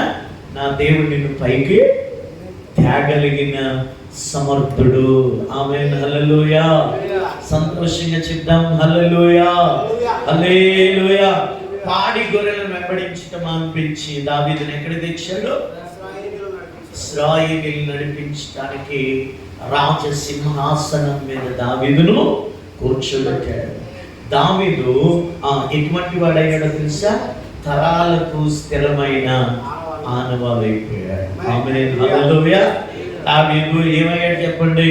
S1: నా దేవుడు నిన్ను పైకి తేగలిగిన సమర్థుడు. ఆమేన్, హల్లెలూయా. సంతోషంగా చెప్దాం, హల్లెలూయా, హల్లెలూయా. పాడి గొర్రెలను వెంబడించటం అనిపించి దావీదుని ఎక్కడ తెచ్చాడు? ఇశ్రాయేలును నడిపించడానికి రాజసింహాసనం మీద దావీదును కూర్చోబెట్టాడు. దావీదు ఎటువంటి వాడయ్యాడో తెలుసా? తరాలకు స్థిరమైన ఆనవాలైపోయాడు. ఆమేన్, హల్లెలూయా. దావీదు ఏమయ్యాడు చెప్పండి?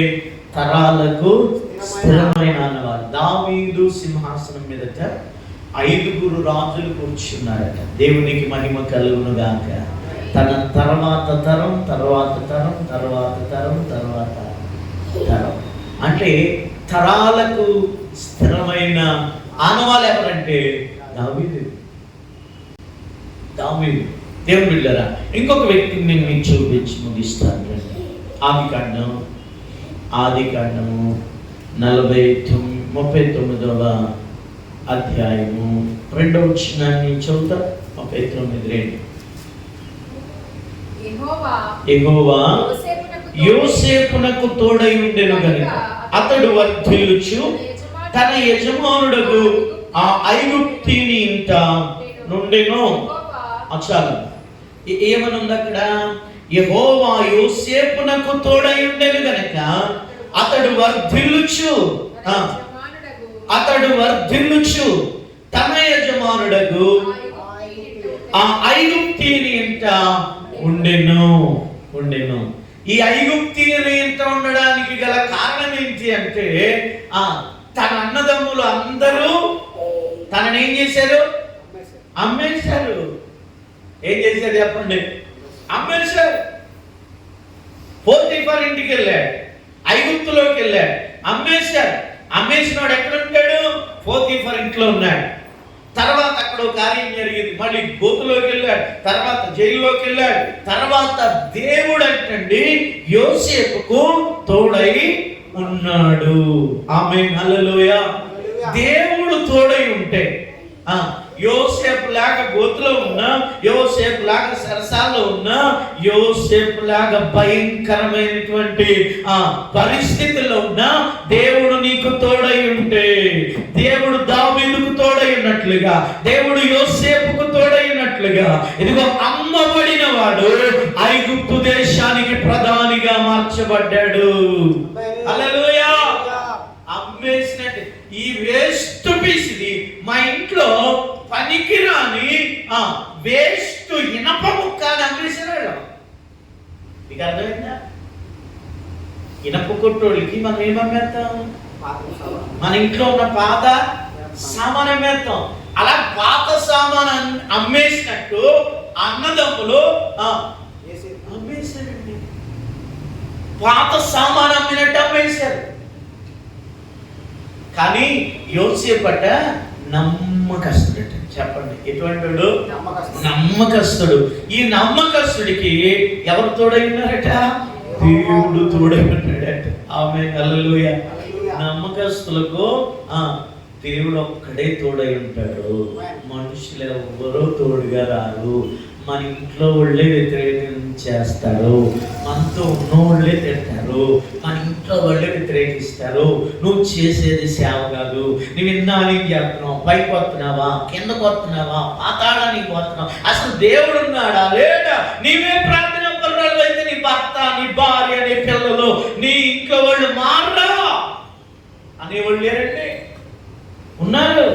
S1: తరాలకు స్థిరమైన ఆనవాలు. దావీదు సింహాసనం మీదట 5 రాజులు కూర్చున్నారట. దేవునికి మహిమ కలుగును గాక. తన తర్వాత తరం, తర్వాత తరం, తర్వాత తరం, తర్వాత తరం, అంటే తరాలకు స్థిరమైన ఆనవాలు ఎవరంటే దావీదు. దేవుని బిడ్డలారా, ఇంకొక వ్యక్తిని నేను మీకు చూపించి ముగిస్తాను. ఆదికాండము 39వ అధ్యాయము 2వ వచనాన్ని చదువుతా. 39:2. యెహోవా యోసేపునకు తోడై ఉండెను గనుక అతడు వర్ధిల్లుచు తన యజమానుడకు ఆ ఐగుప్తీని ఇంట నుండెను. చాలు. ఏమనుంది అక్కడ? యెహోవా యోసేపునకు తోడై ఉండెను గనుక అతడు వర్ధిల్లుచు అతడు వర్ధిల్లుచు తన యజమానుడకు ఆ ఐగుప్తీయుని ఇంట ఉండెను. ఈ ఐగుప్తీయుని ఇంట ఉండడానికి గల కారణం ఏంటి అంటే తన అన్నదమ్ములు అందరూ తనని ఏం చేశారు? అమ్మేశారు. ఏం చేశారు చెప్పండి? అమ్మేశారు. పోతీఫర్ ఇంటికి వెళ్ళాడు, ఐగుప్తులోకి వెళ్ళాడు, అమ్మేశారు. అమ్మేసినోడు ఎక్కడ ఉంటాడు? పోతీఫర్ ఇంట్లో ఉన్నాడు. తర్వాత అక్కడ ఒక కార్యం జరిగింది, మళ్ళీ గోతులోకి వెళ్ళాడు, తర్వాత జైల్లోకి వెళ్ళాడు. తర్వాత దేవుడు అంటండి యోసేపుకు తోడై ఉన్నాడు. ఆమేన్, హల్లెలూయా. దేవుడు తోడై ఉంటే యోసేపు లాగా గోతులో ఉన్నా, యోసేపు లాగా సరసాల్లో ఉన్నా, యోసేపు లాగా భయంకరమైనటువంటి పరిస్థితుల్లో ఉన్నా దేవుడు నీకు తోడై ఉంటే, దేవుడు దావీదుకు తోడై ఉన్నట్లుగా, దేవుడు యోసేపుకు తోడై ఉన్నట్లుగా, ఇదిగో అమ్మబడిన వాడు ఐగుప్తు దేశానికి ప్రధానిగా మార్చబడ్డాడు. హల్లెలూయా. అమ్మేసినట్టు ఈ వేస్ట్ పీస్ ఇది మా ఇంట్లో పనికిరాని వేస్ట్ ఇనప ముక్క అని అమ్మేసాడు. మీకు అర్థమైందా? ఇనప కొట్టోళ్ళకి మనం ఏమమ్మేస్తాం? మన ఇంట్లో ఉన్న పాత సామాన్ అమ్మేస్తాం. అలా పాత సామాన్ అమ్మేసినట్టు అన్నదమ్ములు అమ్మేశారండి. పాత సామాన్ అమ్మినట్టు అమ్మేశారు. కానీ యోసేపట నమ్మకస్తుడు. చెప్పండి, ఎటువంటి వాడు? నమ్మకస్తుడు. ఈ నమ్మకస్తుడికి ఎవరు తోడై ఉన్నారట? దేవుడు తోడై ఉన్నాడట. ఆమేన్, హల్లెలూయా. నమ్మకస్తులకు దేవుడు ఒక్కడే తోడై ఉంటాడు. మనుషులు ఎవ్వరూ తోడుగా రారు. మన ఇంట్లో వాళ్ళే వ్యతిరేకించేస్తారు, మనతో ఉన్నోళ్ళే తింటారు, మన ఇంట్లో వాళ్ళే వ్యతిరేకిస్తారు. నువ్వు చేసేది సేవ కాదు, నువ్వు విన్నానికి చేస్తున్నావు, పైకి వస్తున్నావా, కిందకు వస్తున్నావా, పాతాళానికి పోతున్నావు, అసలు దేవుడు ఉన్నాడా లేడా? నీవే ప్రార్థన పరురాలు అయితే నీ భర్త, నీ భార్య, నీ పిల్లలు, నీ ఇంట్లో వాళ్ళు మారరా అనేవాళ్ళు లేరండి, ఉన్నారు.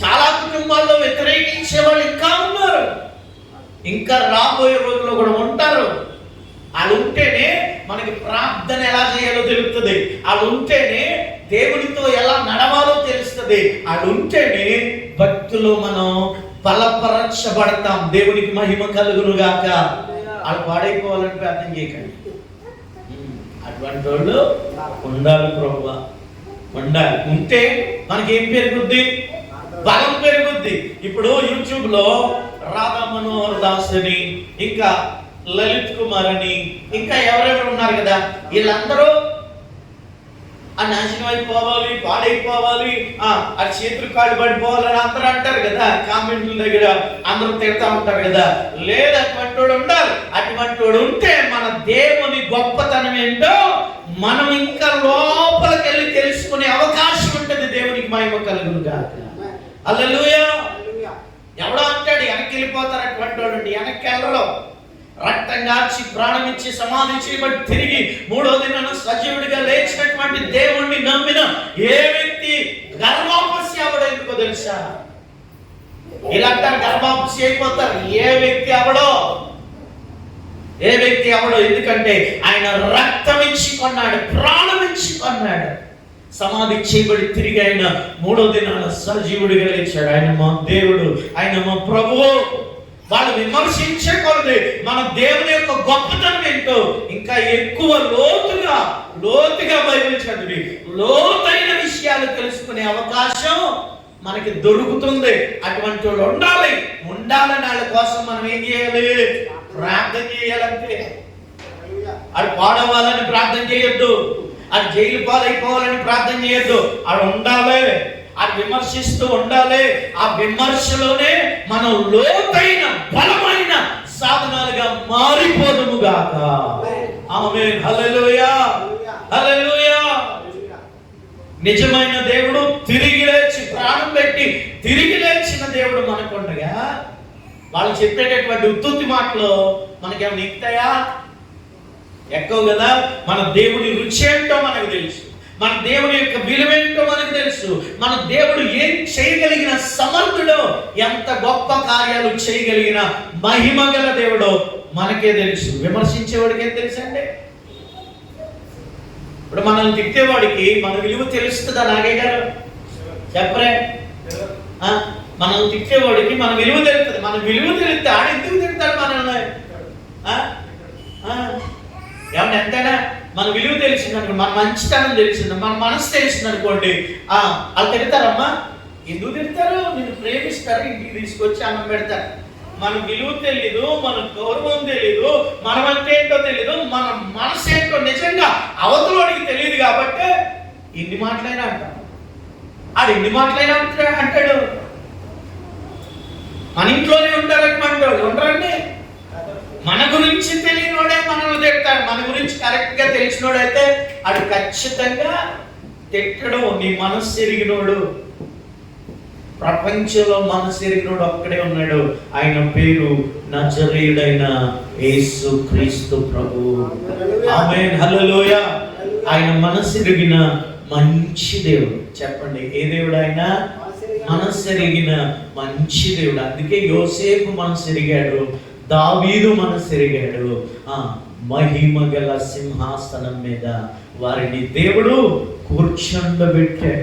S1: చాలా కుటుంబాల్లో వ్యతిరేకించే వాళ్ళు ఇంకా ఉన్నారు, ఇంకా రాబోయే రోజుల్లో కూడా ఉంటారు. వాళ్ళు ఉంటేనే మనకి ప్రార్థన ఎలా చేయాలో తెలుస్తుంది, వాళ్ళు ఉంటేనే దేవునితో ఎలా నడవాలో తెలుస్తుంది, వాళ్ళు ఉంటేనే భక్తులు మనం బలపరచబడతాం. దేవునికి మహిమ కలుగును గాక. వాళ్ళు పాడైపోవాలని ప్రార్థన చేయకండి. అటువంటి వాళ్ళు ఉండాలి ప్రభువా, ఉండాలి. ఉంటే మనకి ఏం పెరుగుద్ది? బలం పెరుగుద్ది. ఇప్పుడు యూట్యూబ్ లో రాధా మనోహర్ దాస్ అని, ఇంకా లలిత్ కుమార్ అని, ఇంకా ఎవరెవరు ఉన్నారు కదా, వీళ్ళందరూ నాశనం అయిపోవాలి, పాడైపోవాలి, ఆ చేతులు కాళ్ళు పడిపోవాలని అందరూ అంటారు కదా, కామెంట్ల దగ్గర అందరూ తిడతా ఉంటారు కదా. లేదు, అటువంటి వాడు ఉండాలి. అటువంటి వాడు ఉంటే మన దేవుని గొప్పతనం ఏంటో మనం ఇంకా లోపలికి వెళ్ళి తెలుసుకునే అవకాశం ఉంటుంది. దేవునికి మహిమ కలుగును గాక. హల్లెలూయా. ఎవడో అంటాడు వెనక్కి వెళ్ళిపోతారు, అటువంటి వాడు వెనక్కి వెళ్ళలో రక్తం గార్చి ప్రాణం ఇచ్చి సమాధి చేయబడి తిరిగి మూడో దినాన సజీవుడిగా లేచినటువంటి దేవుణ్ణి నమ్మిన ఏ వ్యక్తి గర్భాపస్య అవడో ఎందుకో తెలుసా? ఇలా అంటారు, గర్భాపస్య అయిపోతారు. ఏ వ్యక్తి అవడో ఎందుకంటే ఆయన రక్తం ఇచ్చి కొన్నాడు, ప్రాణం ఇచ్చి కొన్నాడు, సమాధి చేయబడి తిరిగి ఆయన మూడో దినాన సజీవుడిగా లేచాడు. ఆయన మా దేవుడు, ఆయన మా ప్రభువు. వాళ్ళు విమర్శించే కొలది మన దేవుని యొక్క గొప్పతనం ఏంటో ఇంకా ఎక్కువ లోతుగా బైబిల్ చదివి లోతైన విషయాలు తెలుసుకునే అవకాశం మనకి దొరుకుతుంది. అటువంటి వాళ్ళు ఉండాలని వాళ్ళ కోసం మనం ఏం చేయాలి? ప్రార్థన చేయాలంటే. అది పాడవాలని ప్రార్థన చేయొద్దు, అది జైలు పాలైపోవాలని ప్రార్థన చేయొద్దు. అది ఉండాలి, అది విమర్శిస్తూ ఉండాలి. ఆ విమర్శలోనే మనం లోతైన బలమైన సాధనాలుగా మారిపోదుము గాక. ఆమేన్, హల్లెలూయా, హల్లెలూయా. నిజమైన దేవుడు తిరిగి లేచి ప్రాణం పెట్టి తిరిగి లేచిన దేవుడు మనకుండగా వాళ్ళు చెప్పేటటువంటి ఉత్తుత్తి మాటలు మనకేమైనా ఎక్కుతాయా? ఎక్కువ కదా. మన దేవుని రుచి ఏంటో మనకు తెలుసు, మన దేవుని యొక్క విలువేంటో మనకు తెలుసు. మన దేవుడు ఏం చేయగలిగిన సమర్థుడో, ఎంత గొప్ప కార్యాలు చేయగలిగిన మహిమ గల దేవుడో మనకే తెలుసు. విమర్శించేవాడికి ఏం తెలుసు అండి? ఇప్పుడు మనల్ని తిట్టేవాడికి మన విలువ తెలుస్తుందా? నాగే గారు చెప్పరే. మనల్ని తిట్టేవాడికి మన విలువ తెలుస్తుంది. మన విలువ తెలిస్తే ఆడు ఎందుకు తిడతాడు మనల్ని? ఏమన్నా ఎంతైనా మన విలువ తెలిసింది అనుకోండి, మన మంచితనం తెలిసింది, మన మనసు తెలిసింది అనుకోండి, వాళ్ళు తిడతారమ్మా. ఎందుకు తిడతారు? నిన్ను ప్రేమిస్తారు, ఇంటికి తీసుకొచ్చి అన్నం పెడతారు. మన విలువ తెలీదు, మన గౌరవం తెలీదు, మనం అంటే ఏంటో తెలీదు, మన మనసు ఏంటో నిజంగా అవతలోడికి తెలియదు. కాబట్టి ఎన్ని మాటలైనా అంటాం. ఆడు ఎన్ని మాటలైనా అంటాడు. మన ఇంట్లోనే ఉంటారన్నమాట ఉండరండి. మన గురించి తెలియనోడే మనల్ని తిడతాడు. మన గురించి కరెక్ట్ గా తెలిసినోడైతే ఆడు ఖచ్చితంగా తిట్టడు. నీ మనసు ఎరిగినోడు, ప్రపంచంలో మనసు ఎరిగినోడు ఒక్కడే ఉన్నాడు. ఆయన పేరు నజరేయుడైన యేసు క్రీస్తు ప్రభువు. ఆమేన్, హల్లెలూయా. ఆయన మనసు ఎరిగిన మంచి దేవుడు. చెప్పండి, ఏ దేవుడు ఆయన? మనసు ఎరిగిన మంచి దేవుడు. అందుకే యోసేపు మనసు ఎరిగాడు, దావీదు మనసు ఎరిగాడు. మహిమ గల సింహాసనం మీద వారిని దేవుడు కూర్చుండబెట్టాడు.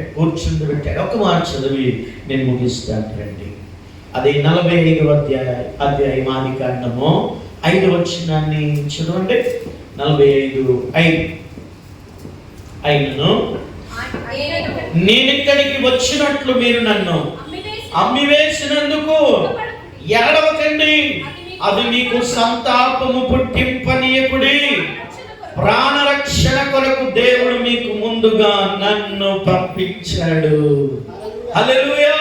S1: ఒక మాట చదివి నేను ముగిస్తాను రండి. అదే 45వ అధ్యాయం ఆదికాండము 5వ వచనాన్ని చదవండి. 45:5 నేనిక్కడికి వచ్చినట్లు మీరు నన్ను అమ్మివేసినందుకు ఏడవకండి, అది మీకు సంతాపము పుట్టింపనీయకుడి. ప్రాణరక్షణ కొరకు దేవుడు మీకు ముందుగా నన్ను పంపించాడు. హల్లెలూయా.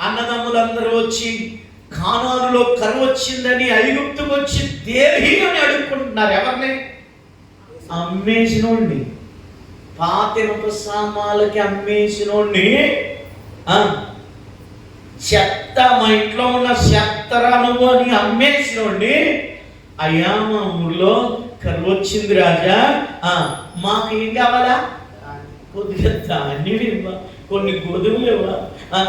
S1: అన్నదమ్ములందరూ వచ్చి కానానులో కరువు వచ్చిందని ఐగుప్తుకు వచ్చి దేహి అని అడుక్కుంటున్నారు. ఎవరిని? అమ్మేసినోడిని, పాతినప సామాలకి అమ్మేసినోడిని. చెత్త, మా ఇంట్లో ఉన్న చెత్తరాను అని అమ్మేసినోడిని, అయ్యా మా ఊళ్ళో కరువు వచ్చింది రాజా, మాకు ఏం కావాలా? కొద్దిగా ధాన్యం ఇవ్వ, కొన్ని గోధుమలు ఇవ్వ,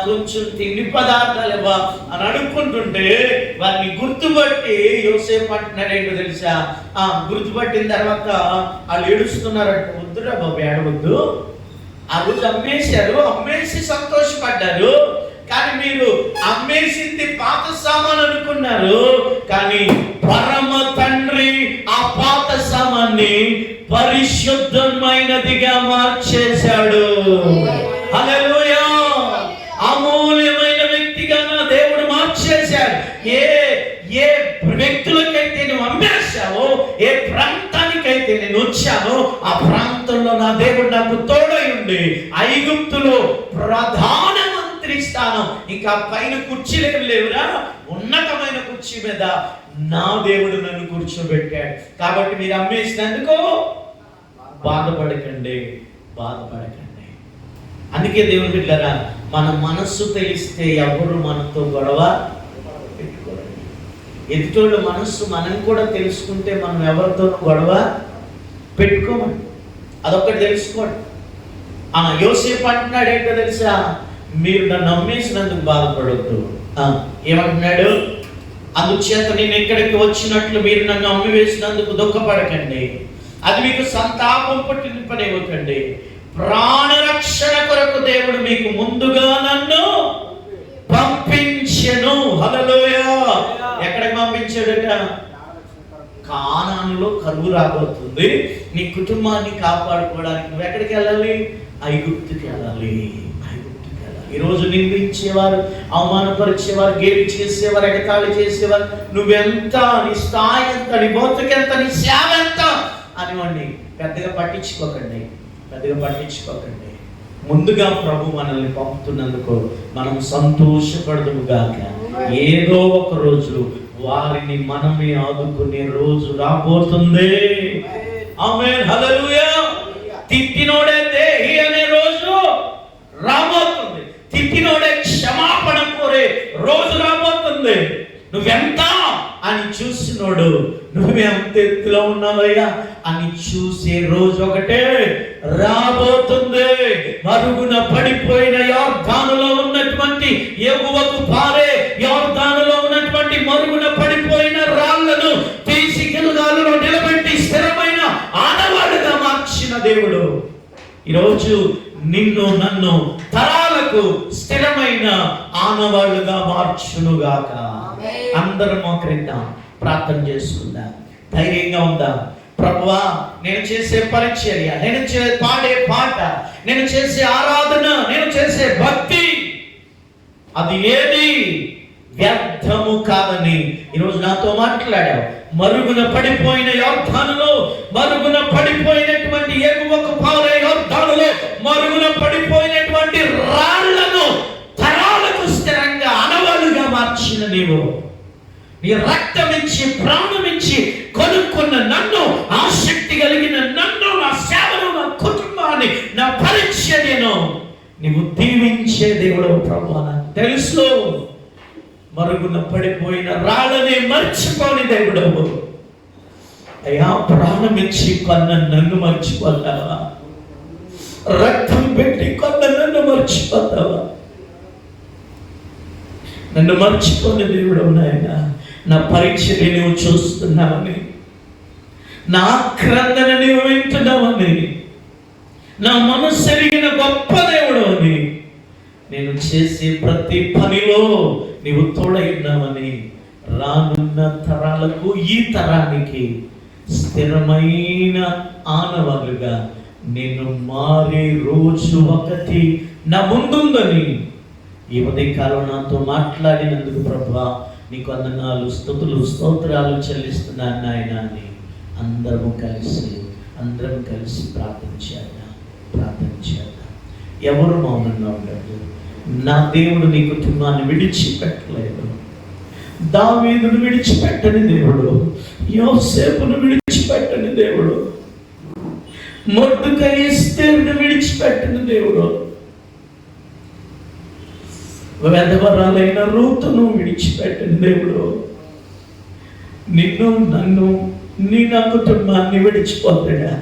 S1: కొంచెం తిండి పదార్థాలు ఇవ్వ అని అడుక్కుంటుంటే వారిని గుర్తుపట్టి యోసేపు అంటున్నాడు ఏంటో తెలుసా? గుర్తుపట్టిన తర్వాత వాళ్ళు ఏడుస్తున్నారంట. వద్దురా బాబు, ఏడవద్దు. ఆ రోజు అమ్మేశారు, అమ్మేసి సంతోషపడ్డారు. కానీ మీరు అమ్మేసింది పాత సామాన్ అనుకున్నారు. కానీ పరమ తండ్రి ఆ పాత సామాన్ని పరిశుద్ధమైనదిగా మార్చేశాడు. హల్లెలూయా. అమూల్యమైన వ్యక్తిగా నా దేవుడు మార్చేశాడు. ఏ వ్యక్తులకైతే నువ్వు అమ్మేశావో, ఏ ప్రాంతానికైతే నేను వచ్చానో, ఆ ప్రాంతంలో నా దేవుడు నాకు తోడై ఉండి ఐగుప్తులో ప్రధానమంత్రి స్థానం, ఇంకా పైన కుర్చీలు లేవురా, ఉన్నతమైన కుర్చీ మీద నా దేవుడు నన్ను కూర్చోబెట్టాడు. కాబట్టి మీరు అమ్మేసినందుకు బాధపడకండి. అందుకే దేవుని బిడ్డలారా, మన మనస్సు తెలిస్తే ఎవరు మనతో గొడవ పెట్టుకోరండి. ఎదుటోళ్ళ మనస్సు మనం కూడా తెలుసుకుంటే మనం ఎవరితో గొడవ పెట్టుకోమండి. అదొక్కటి తెలుసుకోండి. యోసేపు అంటున్నాడు ఏంటో తెలుసా? మీరు నన్ను అమ్మేసినందుకు బాధపడొద్దు. ఏమంటున్నాడు? అందుచేత నేను ఇక్కడికి వచ్చినట్లు మీరు నన్ను అమ్మివేసినందుకు దుఃఖపడకండి, అది మీకు సంతాపం పుట్టింపనివ్వకండి. ప్రాణరక్షణ కొరకు దేవుడు మీకు ముందుగా నన్ను పంపించెను. హల్లెలూయా. ఎక్కడికి పంపించాడట? కానానులో కరువు రాబోతుంది. నీ కుటుంబాన్ని కాపాడుకోవడానికి నువ్వు ఎక్కడికి వెళ్ళాలి? ఐగుప్తుకి వెళ్ళాలి. ఈరోజు నిందించేవారు, అవమానపరిచేవారు, గేలి చేసేవారు, ఎగతాళి చేసేవారు, నువ్వెంత, నీ స్థాయి ఎంత, నీ బతుకెంత, నీ సేవ ఎంత అనివ్వండి. పెద్దగా పట్టించుకోకండి. ముందుగా ప్రభు మనల్ని పంపుతున్నందుకు మనం సంతోషపడదుము గాక. ఏదో ఒక రోజు వారిని మనమే ఆదుకునే రోజు రాబోతుంది. ఆమేన్, హల్లెలూయా. తిట్టినోడే దేహి అనే రోజు రాబోతుంది. తిట్టినోడే క్షమాపణ కోరే రోజు రాబోతుంది. నువ్వెంత అని చూసి చూసినోడు నువ్వే అంత ఎత్తులో ఉన్నావయ్యా అని చూసే రోజు ఒకటే రాబోతుంది. మరుగున పడిపోయిన యోర్దానులో ఉన్నటువంటి ఎగువకు పారే యోర్దానులో ఉన్నటువంటి మరుగున పడిపోయిన రాళ్లను తీసి గిల్గాలులో నిలబెట్టి స్థిరమైన ఆనవాడుగా మార్చిన దేవుడు ఈరోజు నిన్ను నన్ను తరాలకు స్థిరమైన ఆనవాళ్ళుగా మార్చునుగాక. అందరం మోకరిద్దాం, ప్రార్థన చేసుకుందాం, ధైర్యంగా ఉందాం. ప్రభువా, నేను చేసే పరిచర్య, నేను పాడే పాట, నేను చేసే ఆరాధన, నేను చేసే భక్తి అది ఏది వ్యర్థము కాదని ఈరోజు నాతో మాట్లాడావు. మరుగున పడిపోయిన యోర్దానులో, మరుగున పడిపోయినటువంటి ఎగువకు పారే యోర్దానులో మరుగున పడిపోయినటువంటి రాళ్లను తరాలకు స్థిరంగా అనవాలుగా మార్చిన నీవు, నీ రక్తమిచ్చి ప్రాణమిచ్చి కొనుక్కున్న నన్ను, ఆసక్తి కలిగిన నన్ను, నా సేవను, నా కుటుంబాన్ని, నా పరిచర్యను నీవు దీవించే దేవుడు ప్రభువా. నాకు తెలుసు మరుగున పడిపోయిన రాళ్ళని మర్చిపోని దేవుడవు అయ్యా. ప్రాణమిచ్చి కొన్న నన్ను మర్చిపోతావా? రక్తం పెట్టి కొన్న నన్ను మర్చిపోతావా? నన్ను మర్చిపోని దేవుడవు నాయన. నా పరీక్షని నువ్వు చూస్తున్నావని, నా ఆక్రందన నువ్వు వింటున్నావని, నా మనసు ఎరిగిన గొప్ప దేవుడు అని, నేను చేసే ప్రతి పనిలో నీవు తోడైనావని, రానున్న తరాలకు, ఈ తరానికి స్థిరమైన ఆనవాలుగా నేను మారే రోజు ఒకటి నా ముందుందని ఈ ఉదయకాలం నాతో మాట్లాడినందుకు ప్రభువా నీకు వందనాలు, స్తుతులు, స్తోత్రాలు చెల్లిస్తున్నాను నాయన అని అందరం కలిసి ప్రార్థన చేద్దాం. ఎవరు మౌనంగా ఉండదు. నా దేవుడు నీ కుటుంబాన్ని విడిచిపెట్టలేదు. దావీదును విడిచిపెట్టని దేవుడు, యోసేపును విడిచిపెట్టని దేవుడు, మొర్దెకై ఎస్తేరును విడిచిపెట్టని దేవుడు, వెధవరాలైన రూతును విడిచిపెట్టని దేవుడు, నిన్ను, నన్ను, నీ నా కుటుంబాన్ని విడిచిపోతాడా?